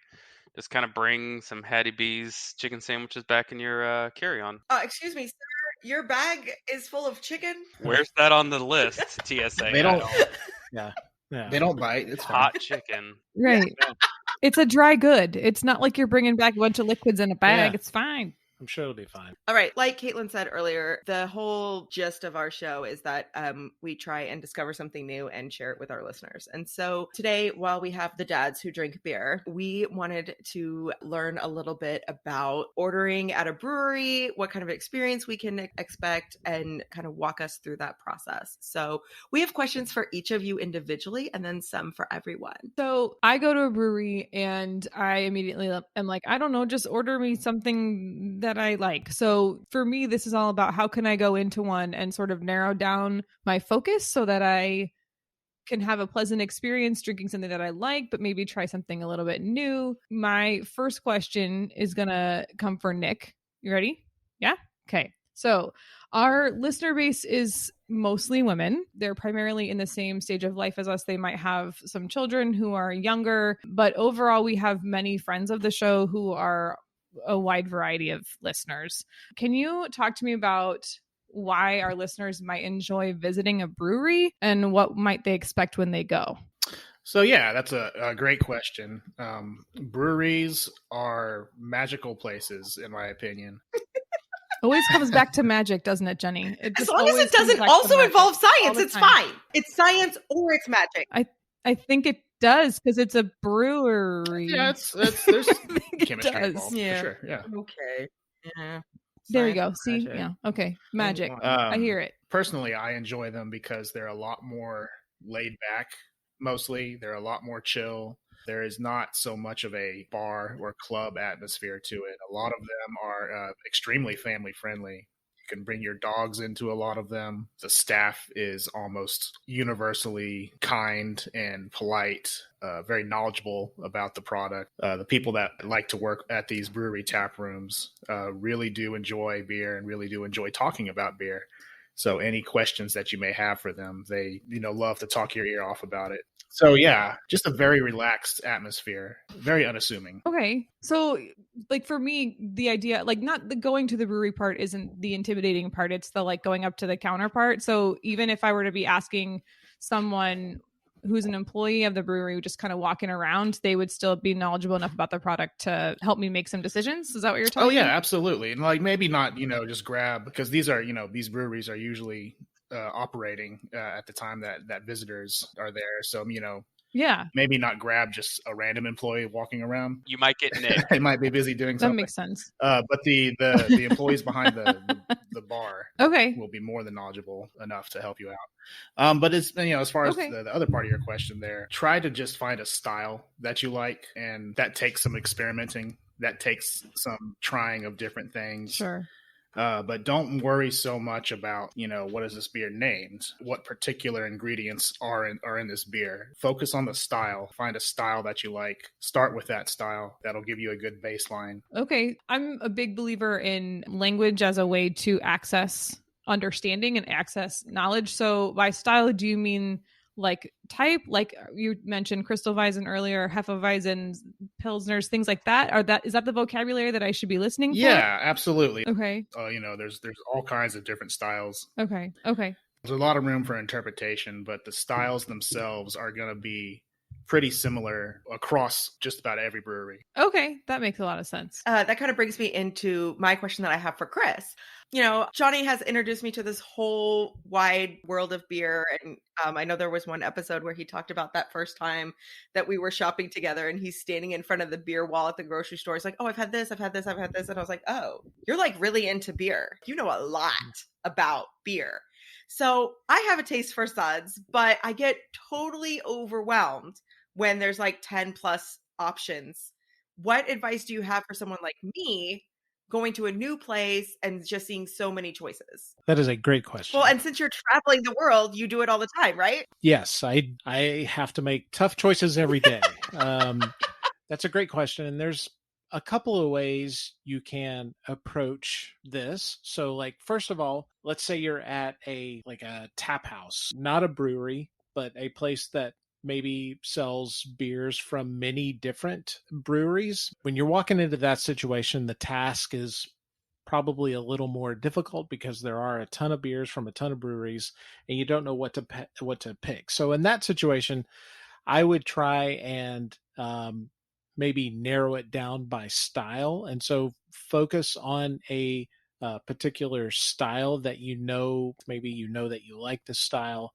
just kind of bring some Hattie B's chicken sandwiches back in your carry-on. Excuse me, sir. Your bag is full of chicken? Where's that on the list, TSA? They don't. Yeah. They don't bite. It's fine. Hot chicken. Right. It's a dry good. It's not like you're bringing back a bunch of liquids in a bag. Yeah. It's fine. I'm sure it'll be fine. All right. Like Caitlin said earlier, the whole gist of our show is that we try and discover something new and share it with our listeners. And so today, while we have the dads who drink beer, we wanted to learn a little bit about ordering at a brewery, what kind of experience we can expect, and kind of walk us through that process. So we have questions for each of you individually and then some for everyone. So I go to a brewery and I immediately am like, I don't know, just order me something that I like. So for me, this is all about how can I go into one and sort of narrow down my focus so that I can have a pleasant experience drinking something that I like, but maybe try something a little bit new. My first question is going to come for Nick. You ready? Yeah? Okay. So our listener base is mostly women. They're primarily in the same stage of life as us. They might have some children who are younger, but overall, we have many friends of the show who are a wide variety of listeners. Can you talk to me about why our listeners might enjoy visiting a brewery and what might they expect when they go? So yeah, that's a great question. Breweries are magical places, in my opinion. Always comes back to magic, doesn't it, Jenny? It As just long as always it comes doesn't back to also magic involve all science, the it's time. fine. It's science or it's magic. I think it does because it's a brewery. Yeah, there's I think it chemistry does. involved, Yeah. for sure. Yeah. Okay. Yeah. There you Science go. or See? magic. Yeah. Okay. Magic. Um, I hear it. Personally, I enjoy them because they're a lot more laid back. Mostly, they're a lot more chill. There is not so much of a bar or club atmosphere to it. A lot of them are extremely family friendly. You can bring your dogs into a lot of them. The staff is almost universally kind and polite, very knowledgeable about the product. The people that like to work at these brewery tap rooms really do enjoy beer and really do enjoy talking about beer. So any questions that you may have for them, they love to talk your ear off about it. So yeah, just a very relaxed atmosphere, very unassuming. Okay. So like for me, the idea, like not the going to the brewery part isn't the intimidating part. It's the like going up to the counter part. So even if I were to be asking someone who's an employee of the brewery, just kind of walking around, they would still be knowledgeable enough about the product to help me make some decisions. Is that what you're talking Oh yeah, about? absolutely. And like maybe not, just grab, because these breweries are usually operating at the time that visitors are there. So, Yeah, maybe not grab just a random employee walking around. You might get nicked. They might be busy doing that something. makes sense. But the employees behind the bar Okay. will be more than knowledgeable enough to help you out. But it's, as far as Okay. the other part of your question there, try to just find a style that you like, and that takes some experimenting. That takes some trying of different things. Sure. But don't worry so much about, what is this beer named? What particular ingredients are in this beer? Focus on the style. Find a style that you like. Start with that style. That'll give you a good baseline. Okay. I'm a big believer in language as a way to access understanding and access knowledge. So by style, do you mean like type? Like you mentioned Crystal Weizen earlier, Hefeweizen, Pilsners, things like that? Is that the vocabulary that I should be listening for? Yeah, absolutely. Okay. There's all kinds of different styles. Okay. There's a lot of room for interpretation, but the styles themselves are going to be pretty similar across just about every brewery. Okay. That makes a lot of sense. That kind of brings me into my question that I have for Chris. Johnny has introduced me to this whole wide world of beer. And I know there was one episode where he talked about that first time that we were shopping together and he's standing in front of the beer wall at the grocery store. He's like, oh, I've had this, I've had this, I've had this. And I was like, oh, you're like really into beer. You know a lot about beer. So I have a taste for suds, but I get totally overwhelmed when there's like 10 plus options. What advice do you have for someone like me going to a new place and just seeing so many choices? That is a great question. Well, and since you're traveling the world, you do it all the time, right? Yes, I have to make tough choices every day. That's a great question. And there's a couple of ways you can approach this. So like, first of all, let's say you're at a tap house, not a brewery, but a place that maybe sells beers from many different breweries. When you're walking into that situation, the task is probably a little more difficult because there are a ton of beers from a ton of breweries and you don't know what to pick. So in that situation, I would try and maybe narrow it down by style. And so focus on a particular style that maybe you know that you like the style,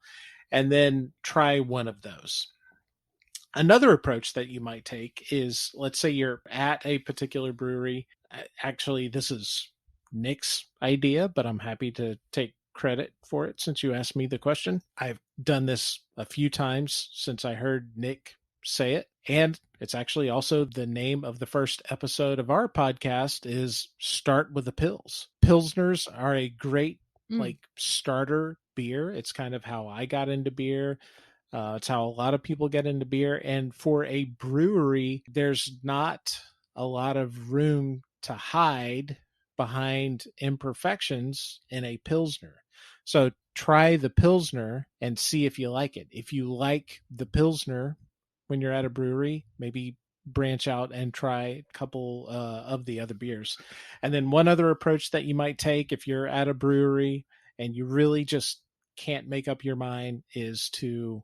and then try one of those. Another approach that you might take is, let's say you're at a particular brewery. Actually, this is Nick's idea, but I'm happy to take credit for it since you asked me the question. I've done this a few times since I heard Nick say it. And it's actually also the name of the first episode of our podcast is Start with the Pils. Pilsners are a great starter beer. It's kind of how I got into beer. It's how a lot of people get into beer. And for a brewery, there's not a lot of room to hide behind imperfections in a Pilsner. So try the Pilsner and see if you like it. If you like the Pilsner when you're at a brewery, maybe branch out and try a couple of the other beers. And then one other approach that you might take if you're at a brewery and you really just can't make up your mind is to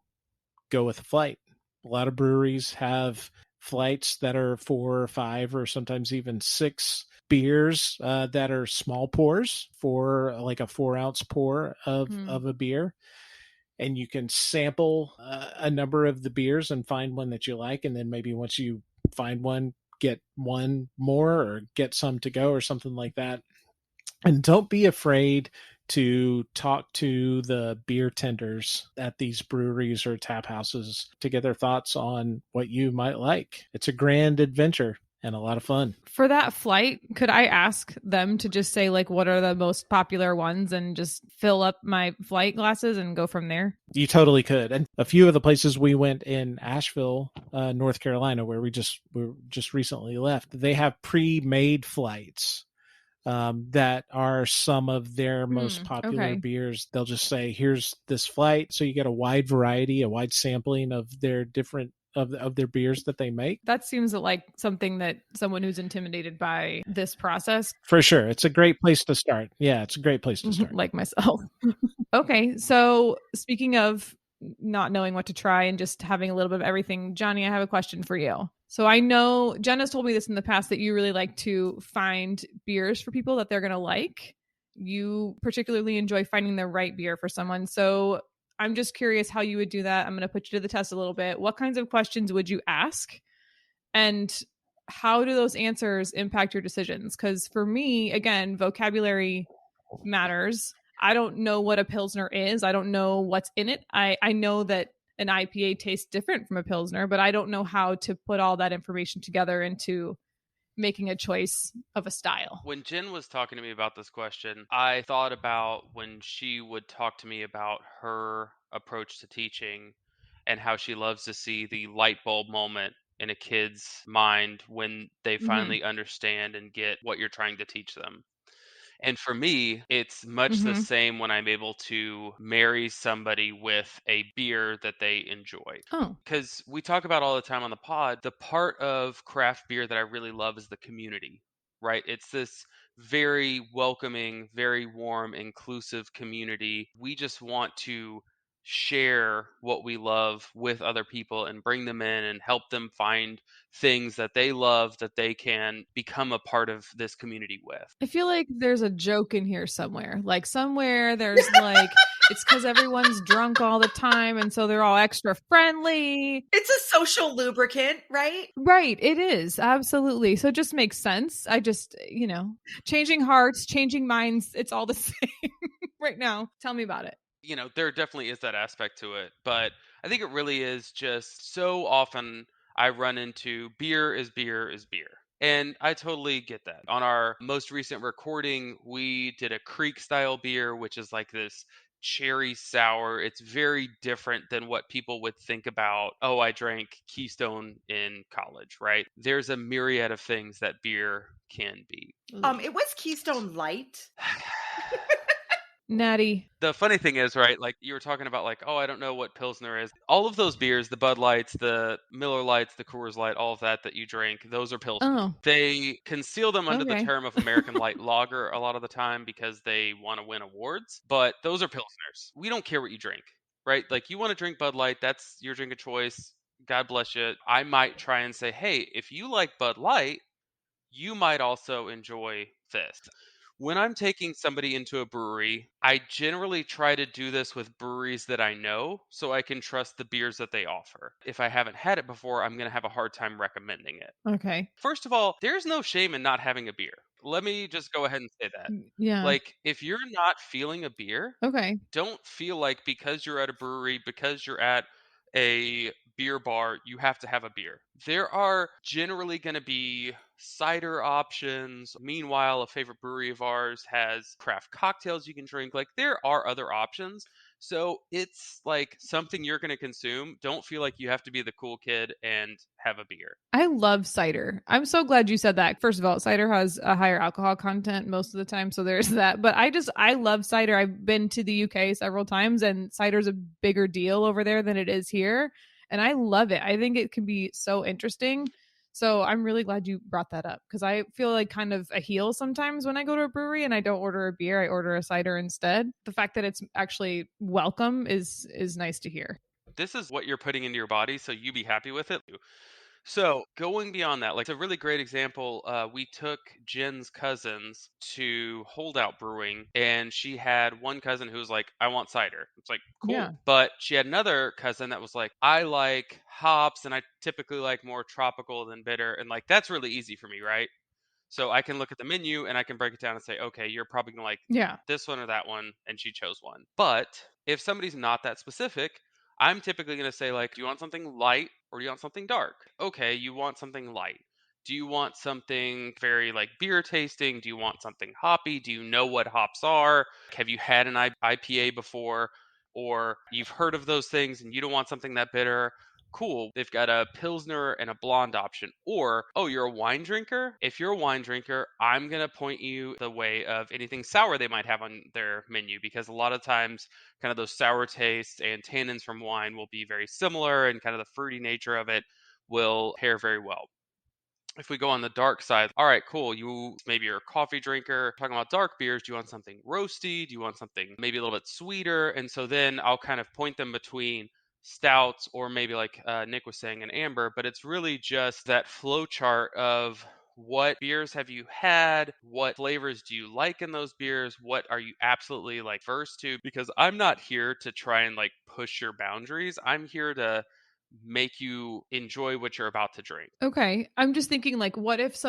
go with a flight. A lot of breweries have flights that are 4 or 5 or sometimes even 6 beers that are small pours for like a 4-ounce pour of a beer. And you can sample a number of the beers and find one that you like. And then maybe once you find one, get one more or get some to go or something like that. And don't be afraid to talk to the beer tenders at these breweries or tap houses to get their thoughts on what you might like. It's a grand adventure and a lot of fun. For that flight, could I ask them to just say like what are the most popular ones and just fill up my flight glasses and go from there? You totally could. And a few of the places we went in Asheville, North Carolina, where we just recently left, they have pre-made flights that are some of their most popular beers. They'll just say, here's this flight. So you get a wide variety, a wide sampling of their different of their beers that they make. That seems like something that someone who's intimidated by this process. For sure. It's a great place to start. Yeah, it's a great place to start. Like myself. Okay. So speaking of not knowing what to try and just having a little bit of everything, Johnny, I have a question for you. So I know Jen has told me this in the past that you really like to find beers for people that they're going to like. You particularly enjoy finding the right beer for someone. So I'm just curious how you would do that. I'm going to put you to the test a little bit. What kinds of questions would you ask? And how do those answers impact your decisions? Because for me, again, vocabulary matters. I don't know what a Pilsner is. I don't know what's in it. I know that an IPA tastes different from a Pilsner, but I don't know how to put all that information together into making a choice of a style. When Jen was talking to me about this question, I thought about when she would talk to me about her approach to teaching and how she loves to see the light bulb moment in a kid's mind when they finally understand and get what you're trying to teach them. And for me, it's much the same when I'm able to marry somebody with a beer that they enjoy. Oh. Because we talk about all the time on the pod, the part of craft beer that I really love is the community, right? It's this very welcoming, very warm, inclusive community. We just want to share what we love with other people and bring them in and help them find things that they love that they can become a part of this community with. I feel like there's a joke in here somewhere. Like somewhere there's like it's because everyone's drunk all the time and so they're all extra friendly. It's a social lubricant, right? Right, it is. Absolutely. So it just makes sense. I just, changing hearts, changing minds, it's all the same right now. Tell me about it. There definitely is that aspect to it, but I think it really is just so often I run into beer is beer is beer. And I totally get that. On our most recent recording, we did a Creek style beer, which is like this cherry sour. It's very different than what people would think about, oh, I drank Keystone in college, right? There's a myriad of things that beer can be. It was Keystone Light. Natty. The funny thing is, right, like you were talking about, like, oh, I don't know what Pilsner is. All of those beers, the Bud Lights, the Miller Lights, the Coors Light, all of that you drink, those are Pilsner. Oh, They conceal them under the okay. term of American Light Lager a lot of the time because they want to win awards, but those are Pilsners. We don't care what you drink, right? Like, you want to drink Bud Light, that's your drink of choice. God bless you. I might try and say, hey, if you like Bud Light, you might also enjoy this. When I'm taking somebody into a brewery, I generally try to do this with breweries that I know so I can trust the beers that they offer. If I haven't had it before, I'm going to have a hard time recommending it. Okay. First of all, there's no shame in not having a beer. Let me just go ahead and say that. Yeah. Like, if you're not feeling a beer, Okay. don't feel like because you're at a brewery, because you're at a beer bar, you have to have a beer. There are generally going to be cider options. Meanwhile, a favorite brewery of ours has craft cocktails you can drink. Like, there are other options. So it's like something you're going to consume. Don't feel like you have to be the cool kid and have a beer. I love cider. I'm so glad you said that. First of all, cider has a higher alcohol content most of the time, so there's that. But I love cider. I've been to the UK several times, and cider's a bigger deal over there than it is here, and I love it. I think it can be so interesting. So I'm really glad you brought that up because I feel like kind of a heel sometimes when I go to a brewery and I don't order a beer, I order a cider instead. The fact that it's actually welcome is nice to hear. This is what you're putting into your body, so you be happy with it. So going beyond that, like, it's a really great example. We took Jen's cousins to Holdout Brewing, and she had one cousin who was like, I want cider. It's like, cool. Yeah. But she had another cousin that was like, I like hops, and I typically like more tropical than bitter. And like, that's really easy for me, right? So I can look at the menu and I can break it down and say, okay, you're probably gonna like Yeah. this one or that one, and she chose one. But if somebody's not that specific, I'm typically gonna say, like, do you want something light or do you want something dark? Okay, you want something light. Do you want something very like beer tasting? Do you want something hoppy? Do you know what hops are? Have you had an IPA before? Or you've heard of those things and you don't want something that bitter? Cool. They've got a Pilsner and a blonde option. Or, oh, you're a wine drinker? If you're a wine drinker, I'm going to point you the way of anything sour they might have on their menu because a lot of times, kind of those sour tastes and tannins from wine will be very similar and kind of the fruity nature of it will pair very well. If we go on the dark side, all right, cool. Maybe you're a coffee drinker. Talking about dark beers, do you want something roasty? Do you want something maybe a little bit sweeter? And so then I'll kind of point them between stouts or maybe like Nick was saying, an amber. But it's really just that flow chart of what beers have you had? What flavors do you like in those beers? What are you absolutely like versed to? Because I'm not here to try and like push your boundaries. I'm here to make you enjoy what you're about to drink. Okay. I'm just thinking like what if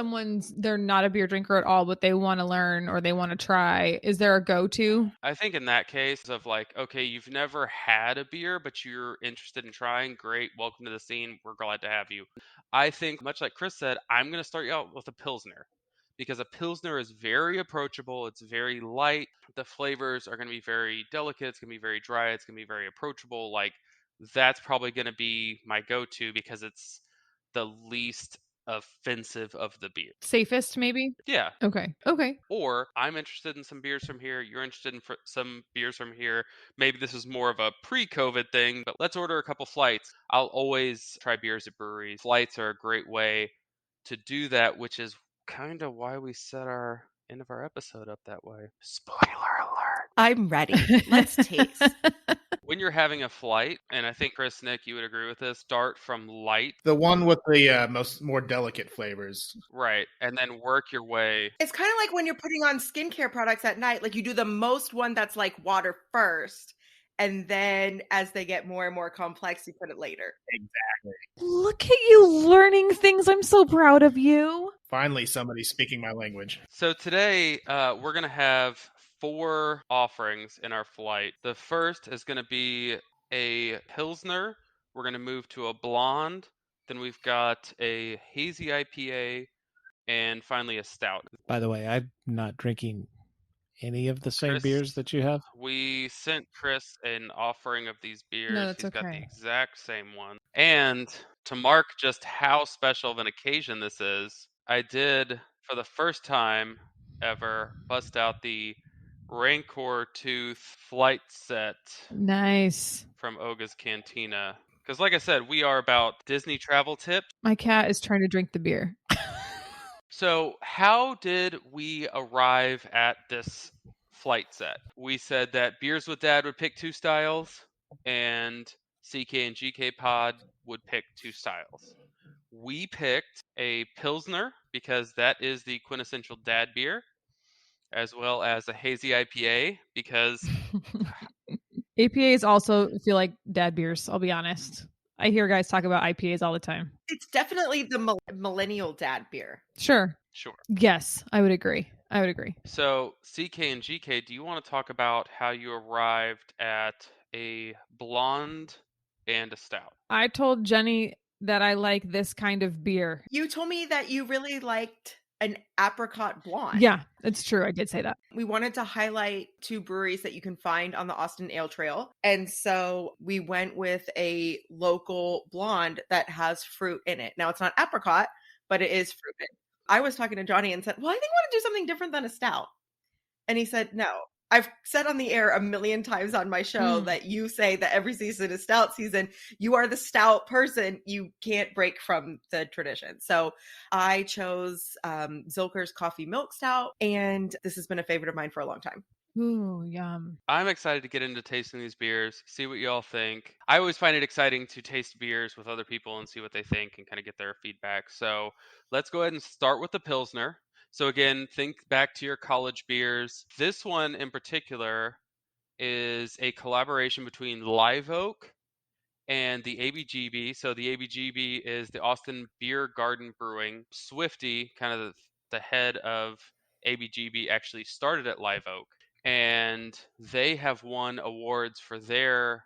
they're not a beer drinker at all but they want to learn or they want to try? Is there a go-to? I think in that case of like, okay, you've never had a beer but you're interested in trying, great, welcome to the scene. We're glad to have you. I think much like Chris said, I'm going to start you out with a Pilsner because a Pilsner is very approachable, it's very light. The flavors are going to be very delicate, it's going to be very dry, it's going to be very approachable. Like, that's probably going to be my go-to because it's the least offensive of the beer. Safest maybe? Yeah. Okay. Or I'm interested in some beers from here, you're interested in some beers from here. Maybe this is more of a pre-COVID thing, but let's order a couple flights. I'll always try beers at breweries. Flights are a great way to do that, which is kind of why we set our end of our episode up that way. Spoiler alert. I'm ready. Let's taste. When you're having a flight, and I think Chris, Nick, you would agree with this, start from light. The one with the more delicate flavors. Right. And then work your way. It's kind of like when you're putting on skincare products at night. Like, you do the most one that's like water first. And then as they get more and more complex, you put it later. Exactly. Look at you learning things. I'm so proud of you. Finally, somebody speaking my language. So today, we're going to have 4 offerings in our flight. The first is going to be a Pilsner. We're going to move to a blonde. Then we've got a hazy IPA. And finally, a stout. By the way, I'm not drinking any of the same Chris, beers that you have. We sent Chris an offering of these beers. No, that's He's got the okay. exact same one. And to mark just how special of an occasion this is, I did, for the first time ever, bust out the Rancor Tooth Flight Set Nice. from Oga's Cantina. Because, like I said, we are about Disney travel tips. My cat is trying to drink the beer. So, how did we arrive at this flight set? We said that Beers with Dad would pick 2 styles, and CK and GK Pod would pick 2 styles. We picked a Pilsner because that is the quintessential dad beer, as well as a hazy IPA because APAs also feel like dad beers, I'll be honest. I hear guys talk about IPAs all the time. It's definitely the millennial dad beer. Sure. sure. Yes, I would agree. So, CK and GK, do you want to talk about how you arrived at a blonde and a stout? I told Jenny that I like this kind of beer. You told me that you really liked an apricot blonde. Yeah, it's true. I did say that. We wanted to highlight 2 breweries that you can find on the Austin Ale Trail. And so we went with a local blonde that has fruit in it. Now, it's not apricot, but it is fruited. I was talking to Johnny and said, well, I think I want to do something different than a stout. And he said, no. I've said on the air a million times on my show that you say that every season is stout season. You are the stout person. You can't break from the tradition. So I chose Zilker's Coffee Milk Stout, and this has been a favorite of mine for a long time. Ooh, yum. I'm excited to get into tasting these beers, see what you all think. I always find it exciting to taste beers with other people and see what they think and kind of get their feedback. So let's go ahead and start with the Pilsner. So again, think back to your college beers. This one in particular is a collaboration between Live Oak and the ABGB. So the ABGB is the Austin Beer Garden Brewing. Swifty, kind of the head of ABGB, actually started at Live Oak. And they have won awards for their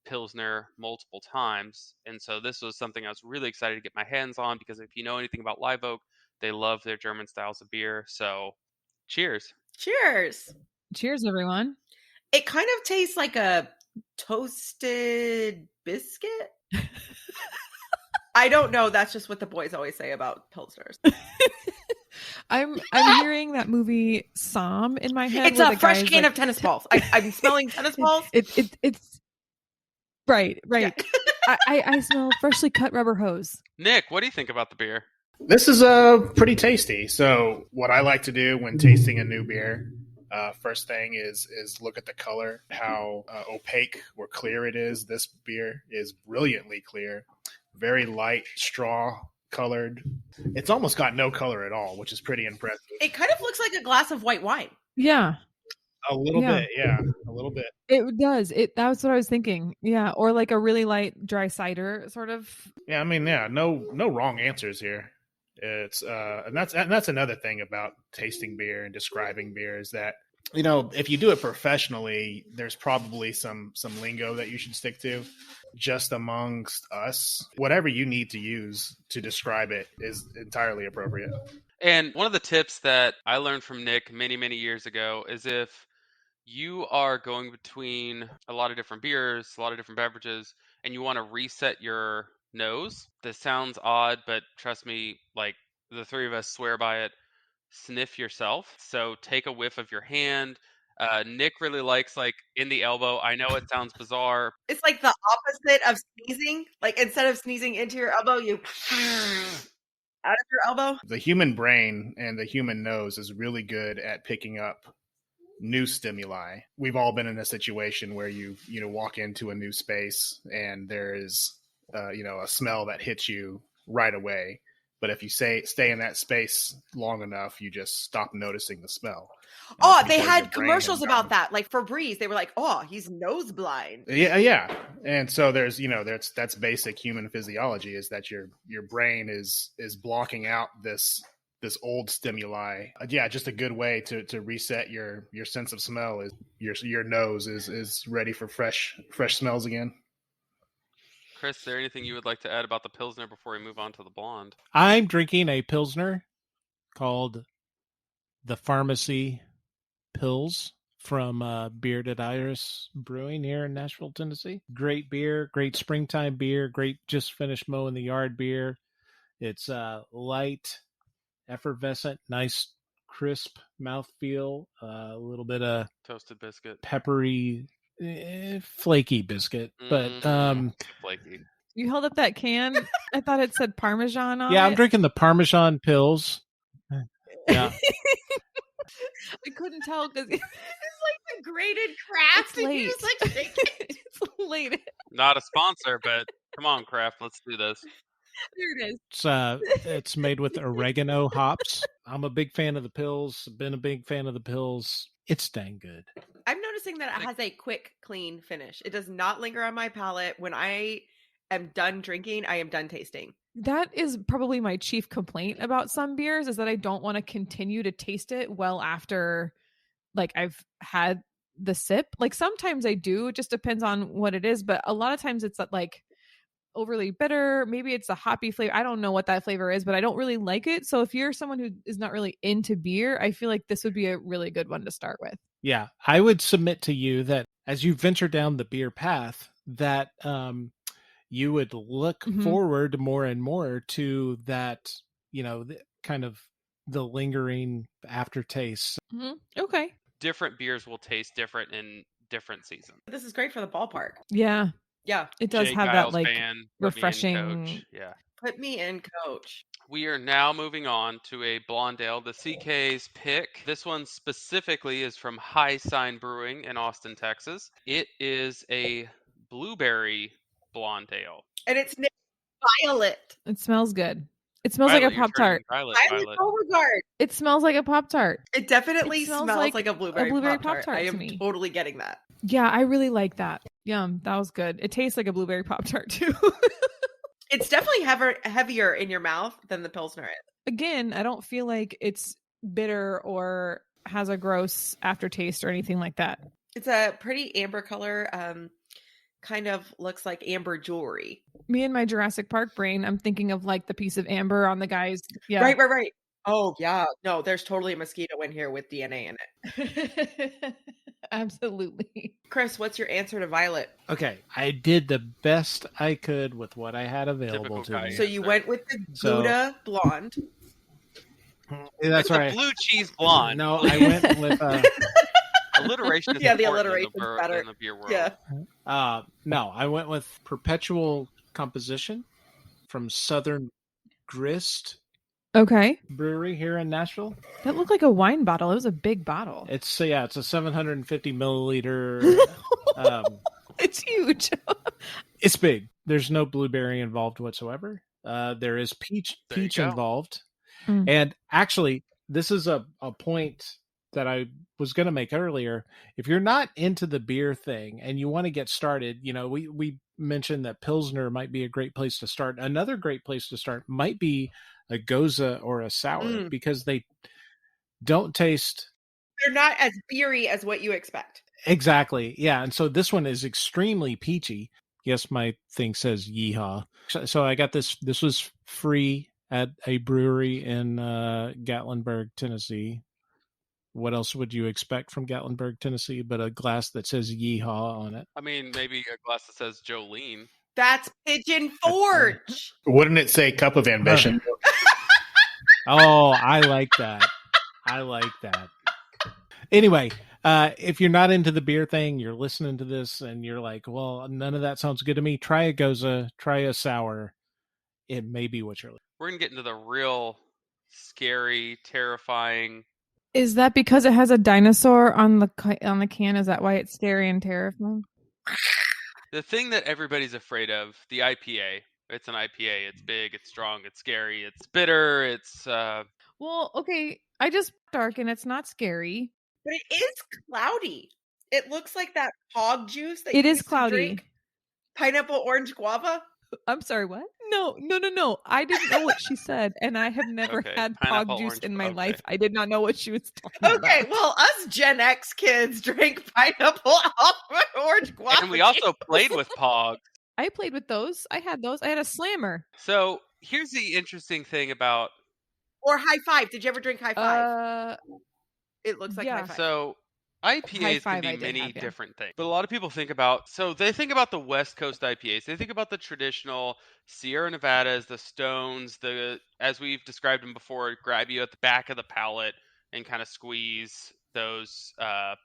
Pilsner multiple times. And so this was something I was really excited to get my hands on because if you know anything about Live Oak, they love their German styles of beer. So cheers. Cheers. Cheers, everyone. It kind of tastes like a toasted biscuit. I don't know. That's just what the boys always say about Pilsners. I'm hearing that movie Som in my head. It's a fresh can of tennis balls. I'm smelling tennis balls. It's right. Yeah. I smell freshly cut rubber hose. Nick, what do you think about the beer? This is pretty tasty. So what I like to do when tasting a new beer, first thing is look at the color, how opaque or clear it is. This beer is brilliantly clear, very light straw colored. It's almost got no color at all, which is pretty impressive. It kind of looks like a glass of white wine. Yeah. A little bit, yeah, a little bit. It does. That was what I was thinking. Yeah, or like a really light dry cider sort of. Yeah, I mean, yeah, no wrong answers here. It's and that's another thing about tasting beer and describing beer is that, you know, if you do it professionally, there's probably some lingo that you should stick to. Just amongst us, whatever you need to use to describe it is entirely appropriate. And one of the tips that I learned from Nick many, many years ago is if you are going between a lot of different beers, a lot of different beverages, and you want to reset your nose, this sounds odd, but trust me, like the 3 of us swear by it, sniff yourself. So take a whiff of your hand. Nick really likes like in the elbow. I know it sounds bizarre. It's like the opposite of sneezing. Like instead of sneezing into your elbow, you out of your elbow. The human brain and the human nose is really good at picking up new stimuli. We've all been in a situation where you walk into a new space and there is a smell that hits you right away. But if you stay in that space long enough, you just stop noticing the smell. Oh, they had commercials about that. Like for Breeze, they were like, "Oh, he's nose blind." Yeah. And so there's, that's basic human physiology is that your brain is blocking out this old stimuli. Yeah, just a good way to reset your sense of smell is your nose is ready for fresh smells again. Chris, is there anything you would like to add about the Pilsner before we move on to the blonde? I'm drinking a Pilsner called the Pharmacy Pils from Bearded Iris Brewing here in Nashville, Tennessee. Great beer, great springtime beer, great just finished mowing the yard beer. It's light, effervescent, nice crisp mouthfeel, a little bit of Toasted biscuit. peppery, flaky biscuit. But flaky. You held up that can. I thought it said Parmesan on it. yeah, I'm drinking the Parmesan pills. Yeah. I couldn't tell because It's like the grated Kraft. it's and late. you just like shake it. It's late. Not a sponsor, but come on, Kraft, let's do this. There it is. It's made with oregano hops. I'm a big fan of the pills. Been a big fan of the pills. It's dang good. I'm noticing that it has a quick, clean finish. It does not linger on my palate. When I am done drinking, I am done tasting. That is probably my chief complaint about some beers is that I don't want to continue to taste it well after like I've had the sip. Like sometimes I do, it just depends on what it is, but a lot of times it's like overly bitter, maybe it's a hoppy flavor. I don't know what that flavor is, but I don't really like it. So if you're someone who is not really into beer, I feel like this would be a really good one to start with. Yeah, I would submit to you that as you venture down the beer path, that you would look forward more and more to that, kind of the lingering aftertaste. Okay. Different beers will taste different in different seasons. This is great for the ballpark. Yeah. Yeah. It does Jay have Giles that like band, refreshing. Coach. Yeah. Put me in, coach. We are now moving on to a blonde ale, the CK's pick. This one specifically is from High Sign Brewing in Austin, Texas. It is a blueberry blonde ale. And it's named Violet. It smells good. It smells Violet, like a you're Pop-Tart. turning Violet, Violet Beauregard. It smells like a Pop-Tart. It definitely It smells smells like like a blueberry Pop-Tart. Pop-Tart I to am me. totally getting that. Yeah, I really like that. Yum, that was good. It tastes like a blueberry Pop-Tart too. It's definitely heavier in your mouth than the Pilsner is. Again, I don't feel like it's bitter or has a gross aftertaste or anything like that. It's a pretty amber color. Kind of looks like amber jewelry. Me and my Jurassic Park brain, I'm thinking of like the piece of amber on the guy's. Yeah. Right. Oh, yeah. No, there's totally a mosquito in here with DNA in it. Absolutely. Chris, what's your answer to Violet? Okay, I did the best I could with what I had available to me. So you went with the Gouda blonde. That's right. Blue cheese blonde. No, I went with alliteration. Is the alliteration is better in the beer world. Yeah. No, I went with Perpetual Composition from Southern Grist. Okay. Brewery here in Nashville. That looked like a wine bottle. It was a big bottle. It's a 750 milliliter. It's huge. It's big. There's no blueberry involved whatsoever. There is peach involved. And actually, this is a point that I was going to make earlier. If you're not into the beer thing and you want to get started, we mentioned that Pilsner might be a great place to start. Another great place to start might be a Goza or a sour because they don't taste. They're not as beery as what you expect. Exactly. Yeah. And so this one is extremely peachy. Yes, my thing says yeehaw. So I got this. This was free at a brewery in Gatlinburg, Tennessee. What else would you expect from Gatlinburg, Tennessee, but a glass that says yeehaw on it? I mean, maybe a glass that says Jolene. That's Pigeon Forge. Wouldn't it say Cup of Ambition? Oh, I like that. Anyway, if you're not into the beer thing, you're listening to this and you're like, well, none of that sounds good to me. Try a Goza, try a sour. It may be what you're looking for. We're going to get into the real scary, terrifying. Is that because it has a dinosaur on the can? Is that why it's scary and terrifying? The thing that everybody's afraid of, the IPA. It's an IPA. It's big, it's strong, it's scary, it's bitter, it's... Well, okay, I just dark and it's not scary. But it is cloudy. It looks like that hog juice that it you is used cloudy. To drink. Pineapple, orange, guava. I'm sorry, what? No. I didn't know what she said, and I have never had hog juice in my life. I did not know what she was talking about. Okay, well, us Gen X kids drink pineapple, orange, guava. And we also played with pogs. I played with those. I had those. I had a slammer. So here's the interesting thing about... Or High Five. Did you ever drink High Five? It looks like High Five. So IPAs can be many different things. But a lot of people think about... So they think about the West Coast IPAs. They think about the traditional Sierra Nevadas, the Stones, as we've described them before, grab you at the back of the palate and kind of squeeze those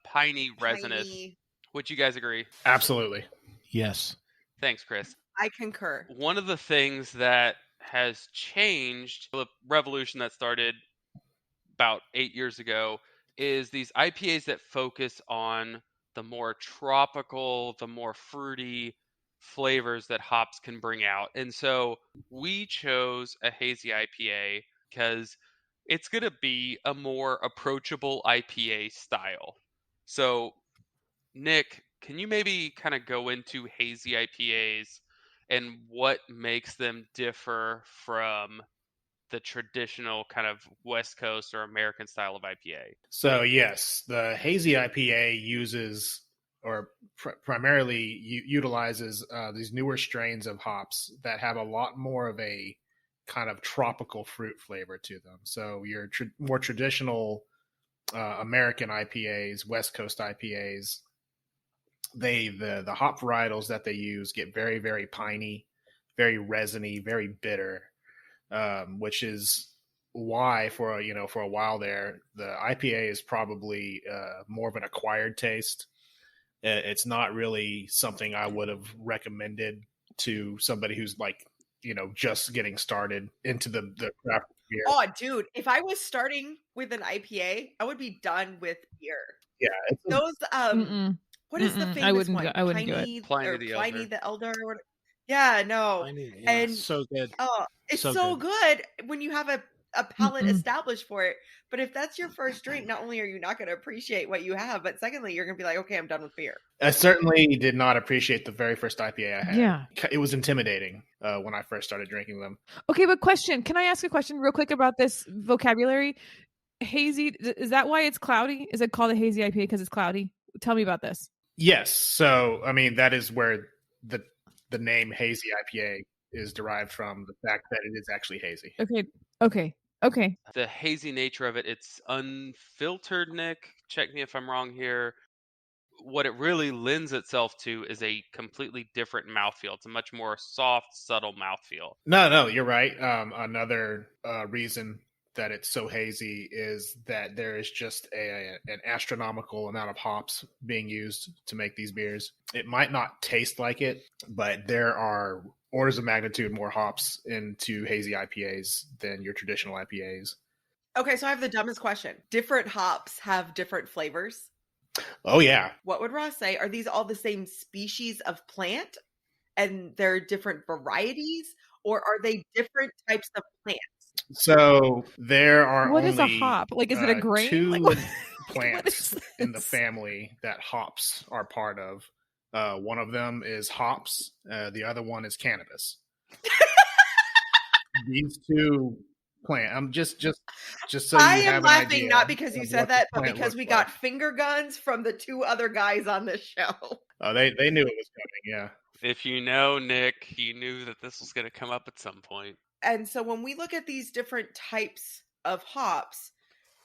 piney, resinous. Piney. Would you guys agree? Absolutely. Yes. Thanks, Chris. I concur. One of the things that has changed, the revolution that started about 8 years ago, is these IPAs that focus on the more tropical, the more fruity flavors that hops can bring out. And so we chose a hazy IPA because it's going to be a more approachable IPA style. So, Nick, can you maybe kind of go into hazy IPAs and what makes them differ from the traditional kind of West Coast or American style of IPA? So yes, the hazy IPA uses or primarily utilizes these newer strains of hops that have a lot more of a kind of tropical fruit flavor to them. So your more traditional American IPAs, West Coast IPAs, the hop varietals that they use get very, very piney, very resiny, very bitter, which is why for a while there the IPA is probably more of an acquired taste. It's not really something I would have recommended to somebody who's like just getting started into the craft beer. Oh, dude, if I was starting with an IPA, I would be done with beer. Yeah, Those Mm-mm. what is the Mm-mm. famous I one? wouldn't do it. Pliny the Elder. The Elder. Or yeah, no. And so good. oh, it's So so good. good when you have a palate Mm-mm. established for it. But if that's your first drink, not only are you not going to appreciate what you have, but secondly, you're going to be like, okay, I'm done with beer. I certainly did not appreciate the very first IPA I had. Yeah. It was intimidating when I first started drinking them. Okay, but question. Can I ask a question real quick about this vocabulary? Hazy, is that why it's cloudy? Is it called a hazy IPA because it's cloudy? Tell me about this. Yes. So, I mean, that is where the name hazy IPA is derived from, the fact that it is actually hazy. Okay. The hazy nature of it, it's unfiltered, Nick. Check me if I'm wrong here. What it really lends itself to is a completely different mouthfeel. It's a much more soft, subtle mouthfeel. No, you're right. Another reason that it's so hazy is that there is just an astronomical amount of hops being used to make these beers. It might not taste like it, but there are orders of magnitude more hops into hazy IPAs than your traditional IPAs. Okay, so I have the dumbest question. Different hops have different flavors. Oh, yeah. What would Ross say? Are these all the same species of plant and they're different varieties, or are they different types of plants? So there are What only is a hop? Like, is it a grain? two Like, what plants is in the this? family that hops are part of. One of them is hops. The other one is cannabis. These two plants. I'm just so you I have am an laughing idea not because you of said what the that, but plant because looks we like. got finger guns from the two other guys on this show. Oh, they knew it was coming. Yeah. If you know Nick, you knew that this was going to come up at some point. And so when we look at these different types of hops,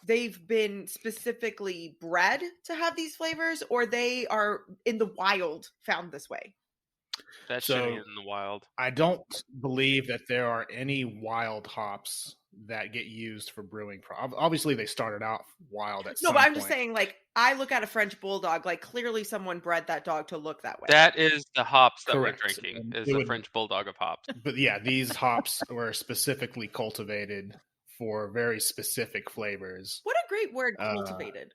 they've been specifically bred to have these flavors, or they are in the wild found this way. That's So- shitty in the wild. I don't believe that there are any wild hops that get used for brewing. Obviously, they started out wild at No, some but I'm just point. saying, like, I look at a French bulldog, like, clearly someone bred that dog to look that way. That is the hops that Correct. we're drinking, is It the would- French Bulldog of hops. But yeah, these hops were specifically cultivated for very specific flavors. What a great word, cultivated.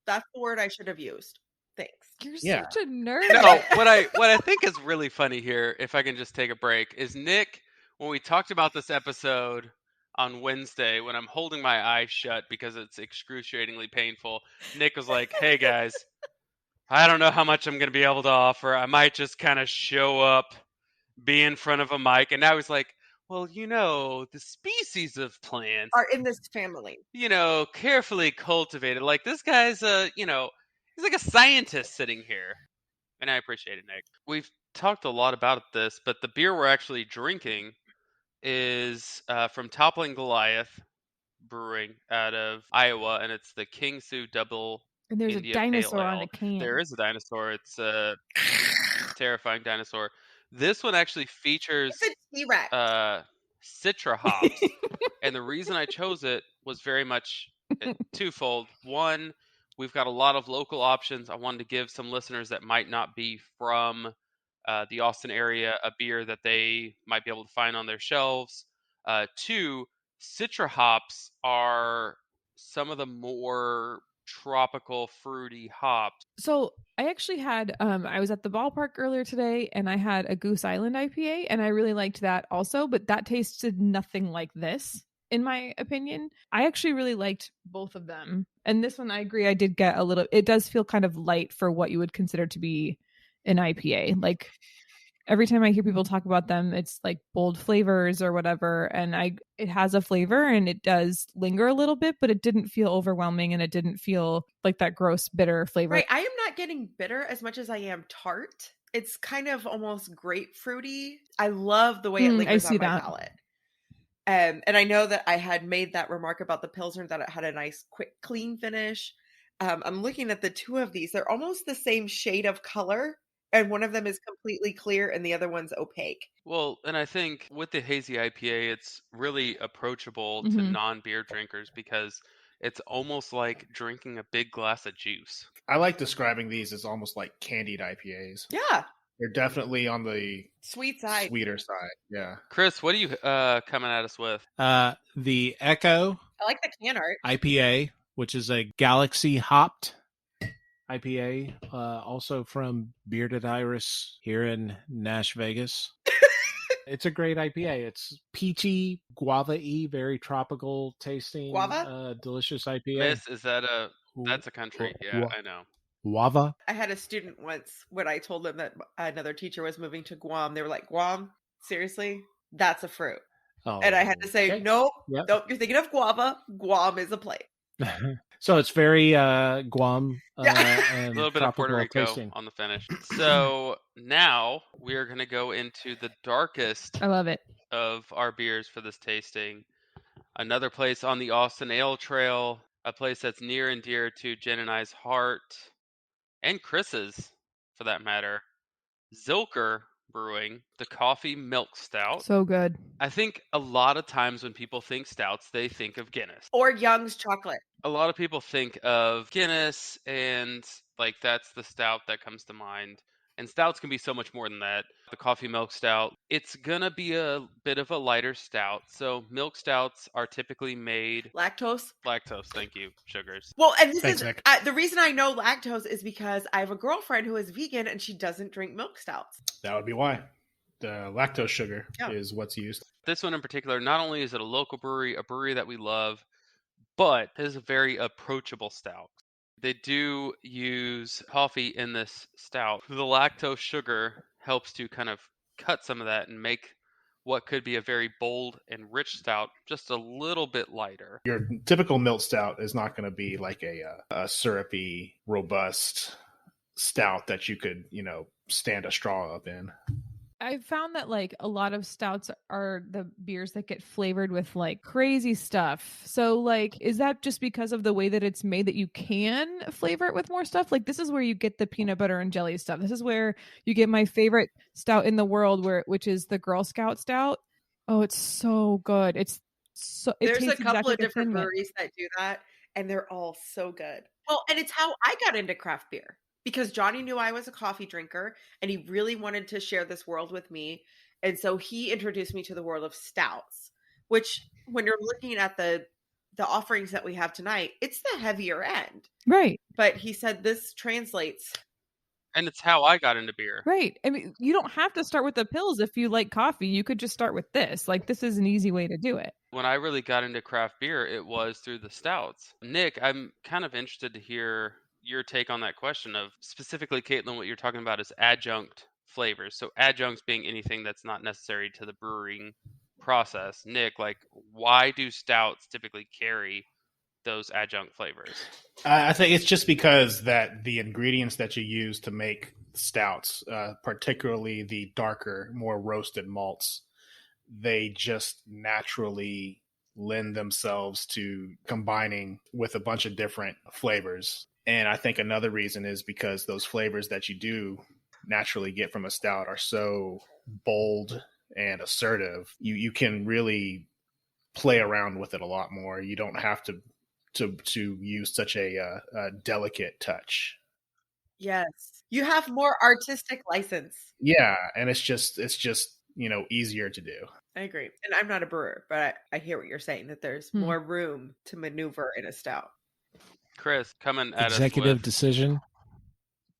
That's the word I should have used. Thanks. You're Yeah. such a nerd. No, what I think is really funny here, if I can just take a break, is Nick, when we talked about this episode on Wednesday, when I'm holding my eyes shut because it's excruciatingly painful, Nick was like, hey guys, I don't know how much I'm going to be able to offer. I might just kind of show up, be in front of a mic. And now he's like, well, the species of plants, Are in this family. carefully cultivated. Like this guy's he's like a scientist sitting here. And I appreciate it, Nick. We've talked a lot about this, but the beer we're actually drinking is from Toppling Goliath Brewing out of Iowa, and it's the King Sue Double And there's India a dinosaur Pale on Ale. a can. There is a dinosaur. It's a terrifying dinosaur. This one actually features It's a T-Rex. Citra hops, and the reason I chose it was very much Twofold. One, we've got a lot of local options. I wanted to give some listeners that might not be from the Austin area a beer that they might be able to find on their shelves. Two, Citra hops are some of the more tropical, fruity hops. So I actually had I was at the ballpark earlier today and I had a Goose Island IPA and I really liked that also, but that tasted nothing like this, in my opinion. I actually really liked both of them. And this one, I agree, I did get a little, it does feel kind of light for what you would consider to be an IPA. Like every time I hear people talk about them, it's like bold flavors or whatever. And it has a flavor and it does linger a little bit, but it didn't feel overwhelming and it didn't feel like that gross, bitter flavor. Right. I am not getting bitter as much as I am tart. It's kind of almost grapefruity. I love the way it lingers on my palate. And I know that I had made that remark about the Pilsner, that it had a nice, quick, clean finish. I'm looking at the two of these. They're almost the same shade of color. And one of them is completely clear and the other one's opaque. Well, and I think with the hazy IPA, it's really approachable to non-beer drinkers because it's almost like drinking a big glass of juice. I like describing these as almost like candied IPAs. Yeah. They're definitely on the sweeter side. Yeah. Chris, what are you coming at us with? The Echo. I like the can art. IPA, which is a Galaxy hopped IPA, also from Bearded Iris here in Nash Vegas. It's a great IPA. It's peachy, guava-y, very tropical tasting, guava? Delicious IPA. Miss, is that that's a country? Yeah, I know. Guava? I had a student once when I told them that another teacher was moving to Guam. They were like, Guam? Seriously? That's a fruit. Oh, and I had to say, nope, nope, you're thinking of guava. Guam is a place. So it's very Guam and a little bit of Puerto Rico tasting on the finish. So now we are going to go into the darkest I love it. of our beers for this tasting. Another place on the Austin Ale Trail, a place that's near and dear to Jen and I's heart, and Chris's, for that matter. Zilker Brewing, the coffee milk stout. So good. I think a lot of times when people think stouts, they think of Guinness. Or Young's chocolate. A lot of people think of Guinness and like that's the stout that comes to mind. And stouts can be so much more than that. The coffee milk stout, it's gonna be a bit of a lighter stout. So milk stouts are typically made lactose, thank you, sugars. Well, and this is the reason I know lactose is because I have a girlfriend who is vegan and she doesn't drink milk stouts. That would be why. The lactose sugar is what's used. This one in particular, not only is it a local brewery, a brewery that we love, but it is a very approachable stout. They do use coffee in this stout. The lactose sugar helps to kind of cut some of that and make what could be a very bold and rich stout just a little bit lighter. Your typical milk stout is not going to be like a syrupy, robust stout that you could, stand a straw up in. I found that like a lot of stouts are the beers that get flavored with like crazy stuff. So like, is that just because of the way that it's made that you can flavor it with more stuff? Like this is where you get the peanut butter and jelly stuff. This is where you get my favorite stout in the world, which is the Girl Scout stout. Oh, it's so good. There's a couple of different breweries that do that, and they're all so good. Well, and it's how I got into craft beer. Because Johnny knew I was a coffee drinker and he really wanted to share this world with me. And so he introduced me to the world of stouts, which when you're looking at the offerings that we have tonight, it's the heavier end. Right. But he said this translates. And it's how I got into beer. Right. I mean, you don't have to start with the pills if you like coffee. You could just start with this. Like this is an easy way to do it. When I really got into craft beer, it was through the stouts. Nick, I'm kind of interested to hear your take on that question of specifically, Caitlin, what you're talking about is adjunct flavors. So adjuncts being anything that's not necessary to the brewing process. Nick, like why do stouts typically carry those adjunct flavors? I think it's just because that the ingredients that you use to make stouts, particularly the darker, more roasted malts, they just naturally lend themselves to combining with a bunch of different flavors. And I think another reason is because those flavors that you do naturally get from a stout are so bold and assertive. You can really play around with it a lot more. You don't have to to use such a delicate touch. Yes. You have more artistic license. Yeah, and it's just easier to do. I agree. And I'm not a brewer, but I hear what you're saying, that there's more room to maneuver in a stout. Chris, coming at Executive us with Decision,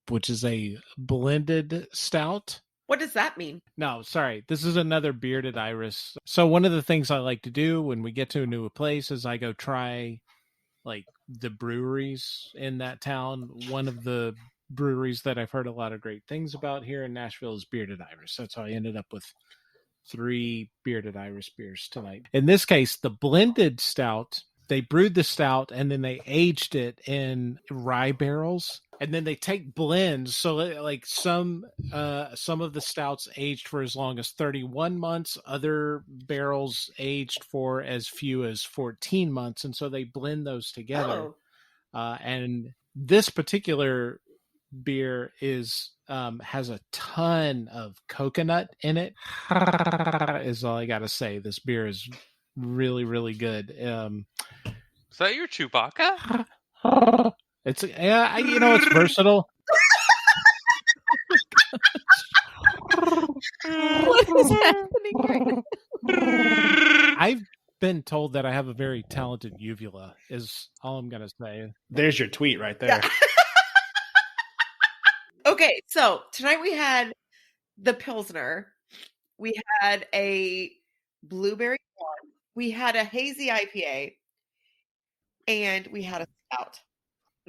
which is a blended stout. What does that mean? No, sorry. This is another Bearded Iris. So one of the things I like to do when we get to a new place is I go try like the breweries in that town. One of the breweries that I've heard a lot of great things about here in Nashville is Bearded Iris. That's how I ended up with 3 Bearded Iris beers tonight. In this case, the blended stout, they brewed the stout and then they aged it in rye barrels. And then they take blends. So like some of the stouts aged for as long as 31 months, other barrels aged for as few as 14 months. And so they blend those together. Oh, And this particular beer has a ton of coconut in it. Is all I gotta say. This beer is really, really good. is that your Chewbacca? It's it's versatile. What is happening right now? I've been told that I have a very talented uvula, is all I'm gonna say. There's your tweet right there. yeah. Okay, so tonight we had the Pilsner. We had a blueberry blonde. We had a hazy IPA. And we had a stout.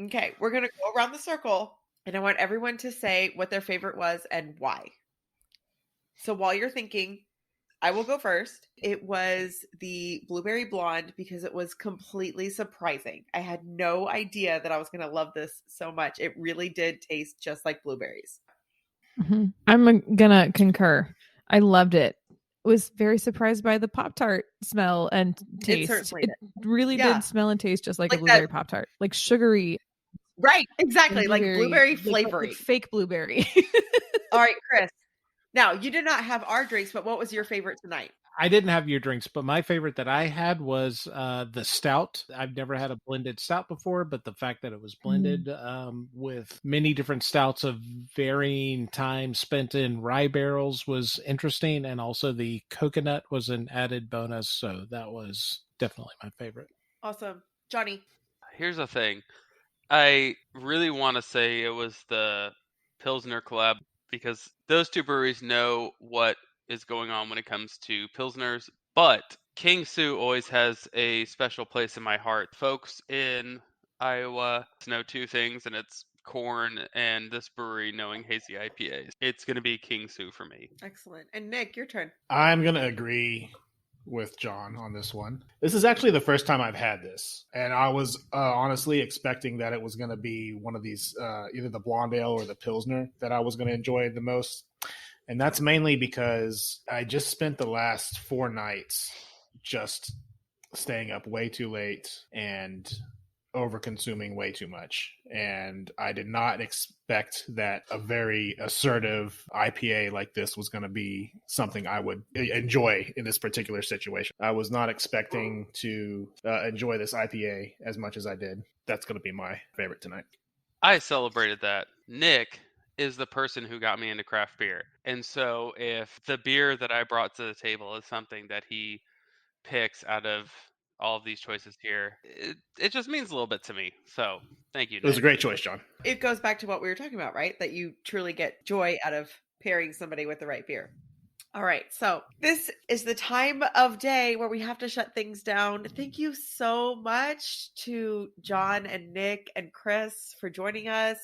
Okay, we're going to go around the circle, and I want everyone to say what their favorite was and why. So while you're thinking, I will go first. It was the blueberry blonde because it was completely surprising. I had no idea that I was going to love this so much. It really did taste just like blueberries. Mm-hmm. I'm gonna concur. I loved it. Was very surprised by the Pop-Tart smell and taste. It really Yeah. did smell and taste just like Like a blueberry that- Pop-Tart. Like sugary. Right, exactly. Like blueberry like flavoring. fake blueberry. All right, Chris. Now, you did not have our drinks, but what was your favorite tonight? I didn't have your drinks, but my favorite that I had was the stout. I've never had a blended stout before, but the fact that it was blended with many different stouts of varying time spent in rye barrels was interesting. And also the coconut was an added bonus. So that was definitely my favorite. Awesome. Johnny. Here's the thing. I really want to say it was the Pilsner Collab because those two breweries know what is going on when it comes to Pilsners. But King Sue always has a special place in my heart. Folks in Iowa know 2 things, and it's corn and this brewery knowing hazy IPAs. It's going to be King Sue for me. Excellent. And Nick, your turn. I'm going to agree with John on this one. This is actually the first time I've had this, and I was honestly expecting that it was going to be one of these, either the blonde ale or the Pilsner that I was going to enjoy the most. And that's mainly because I just spent the last 4 nights just staying up way too late and over consuming way too much. And I did not expect that a very assertive IPA like this was going to be something I would enjoy in this particular situation. I was not expecting to enjoy this IPA as much as I did. That's going to be my favorite tonight. I celebrated that. Nick is the person who got me into craft beer. And so if the beer that I brought to the table is something that he picks out of all of these choices here, it just means a little bit to me. So thank you, Nick. It was a great choice, John. It goes back to what we were talking about, right? That you truly get joy out of pairing somebody with the right beer. All right, so this is the time of day where we have to shut things down. Thank you so much to John and Nick and Chris for joining us.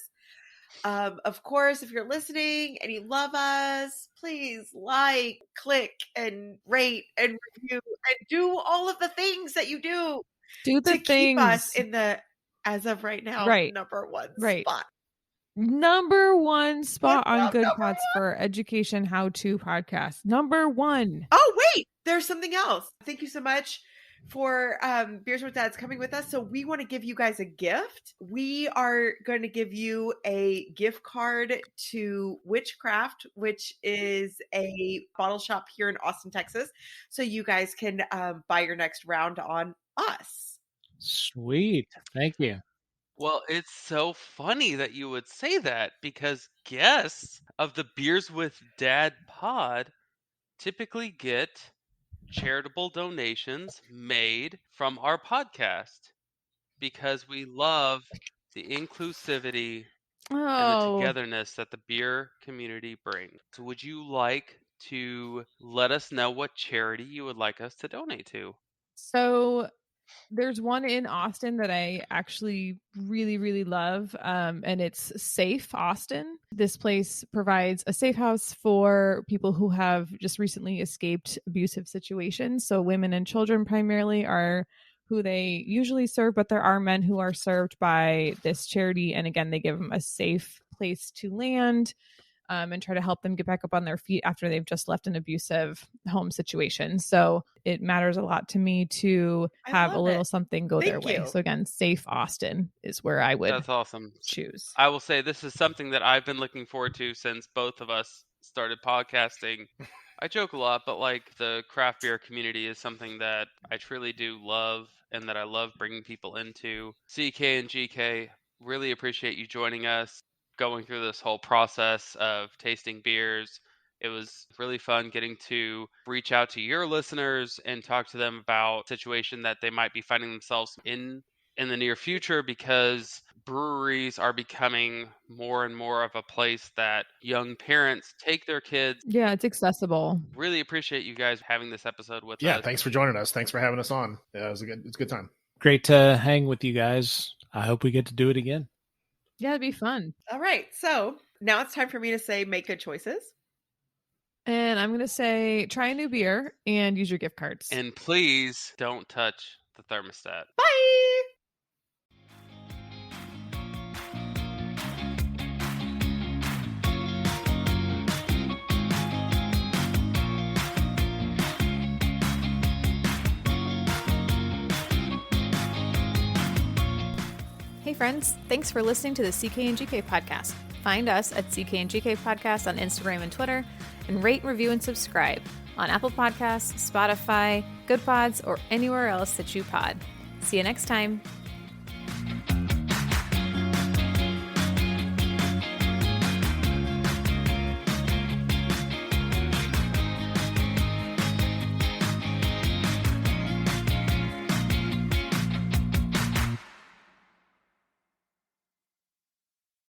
Of course, if you're listening and you love us, please like, click, and rate and review and do all of the things that you do Do the to things. keep us in the, as of right now, number 1 spot. Number 1 spot What's on up, Good number Pots for Education How-To Podcast. Number 1. Oh, wait, there's something else. Thank you so much for Beers with Dads coming with us. So we want to give you guys a gift. We are going to give you a gift card to Witchcraft, which is a bottle shop here in Austin, Texas. So you guys can buy your next round on us. Sweet. Thank you. Well, it's so funny that you would say that because guests of the Beers with Dad pod typically get charitable donations made from our podcast because we love the inclusivity and the Oh, togetherness that the beer community brings. So would you like to let us know what charity you would like us to donate to? so there's one in Austin that I actually really, really love, and it's Safe Austin. This place provides a safe house for people who have just recently escaped abusive situations. So women and children primarily are who they usually serve, but there are men who are served by this charity. And again, they give them a safe place to land. And try to help them get back up on their feet after they've just left an abusive home situation. So it matters a lot to me to have a little something go their way. So again, Safe Austin is where I would That's awesome. choose. I will say this is something that I've been looking forward to since both of us started podcasting. I joke a lot, but like the craft beer community is something that I truly do love and that I love bringing people into. CK and GK, really appreciate you joining us, going through this whole process of tasting beers. It was really fun getting to reach out to your listeners and talk to them about a situation that they might be finding themselves in the near future, because breweries are becoming more and more of a place that young parents take their kids. Yeah, it's accessible. Really appreciate you guys having this episode with us. Yeah, thanks for joining us. Thanks for having us on. Yeah, it's a good time. Great to hang with you guys. I hope we get to do it again. Yeah, it'd be fun. All right. So now it's time for me to say make good choices. And I'm going to say try a new beer and use your gift cards. And please don't touch the thermostat. Bye. Hey friends, thanks for listening to the CK and GK podcast. Find us at CK and GK podcast on Instagram and Twitter, and rate, review, and subscribe on Apple Podcasts, Spotify, Good Pods, or anywhere else that you pod. See you next time.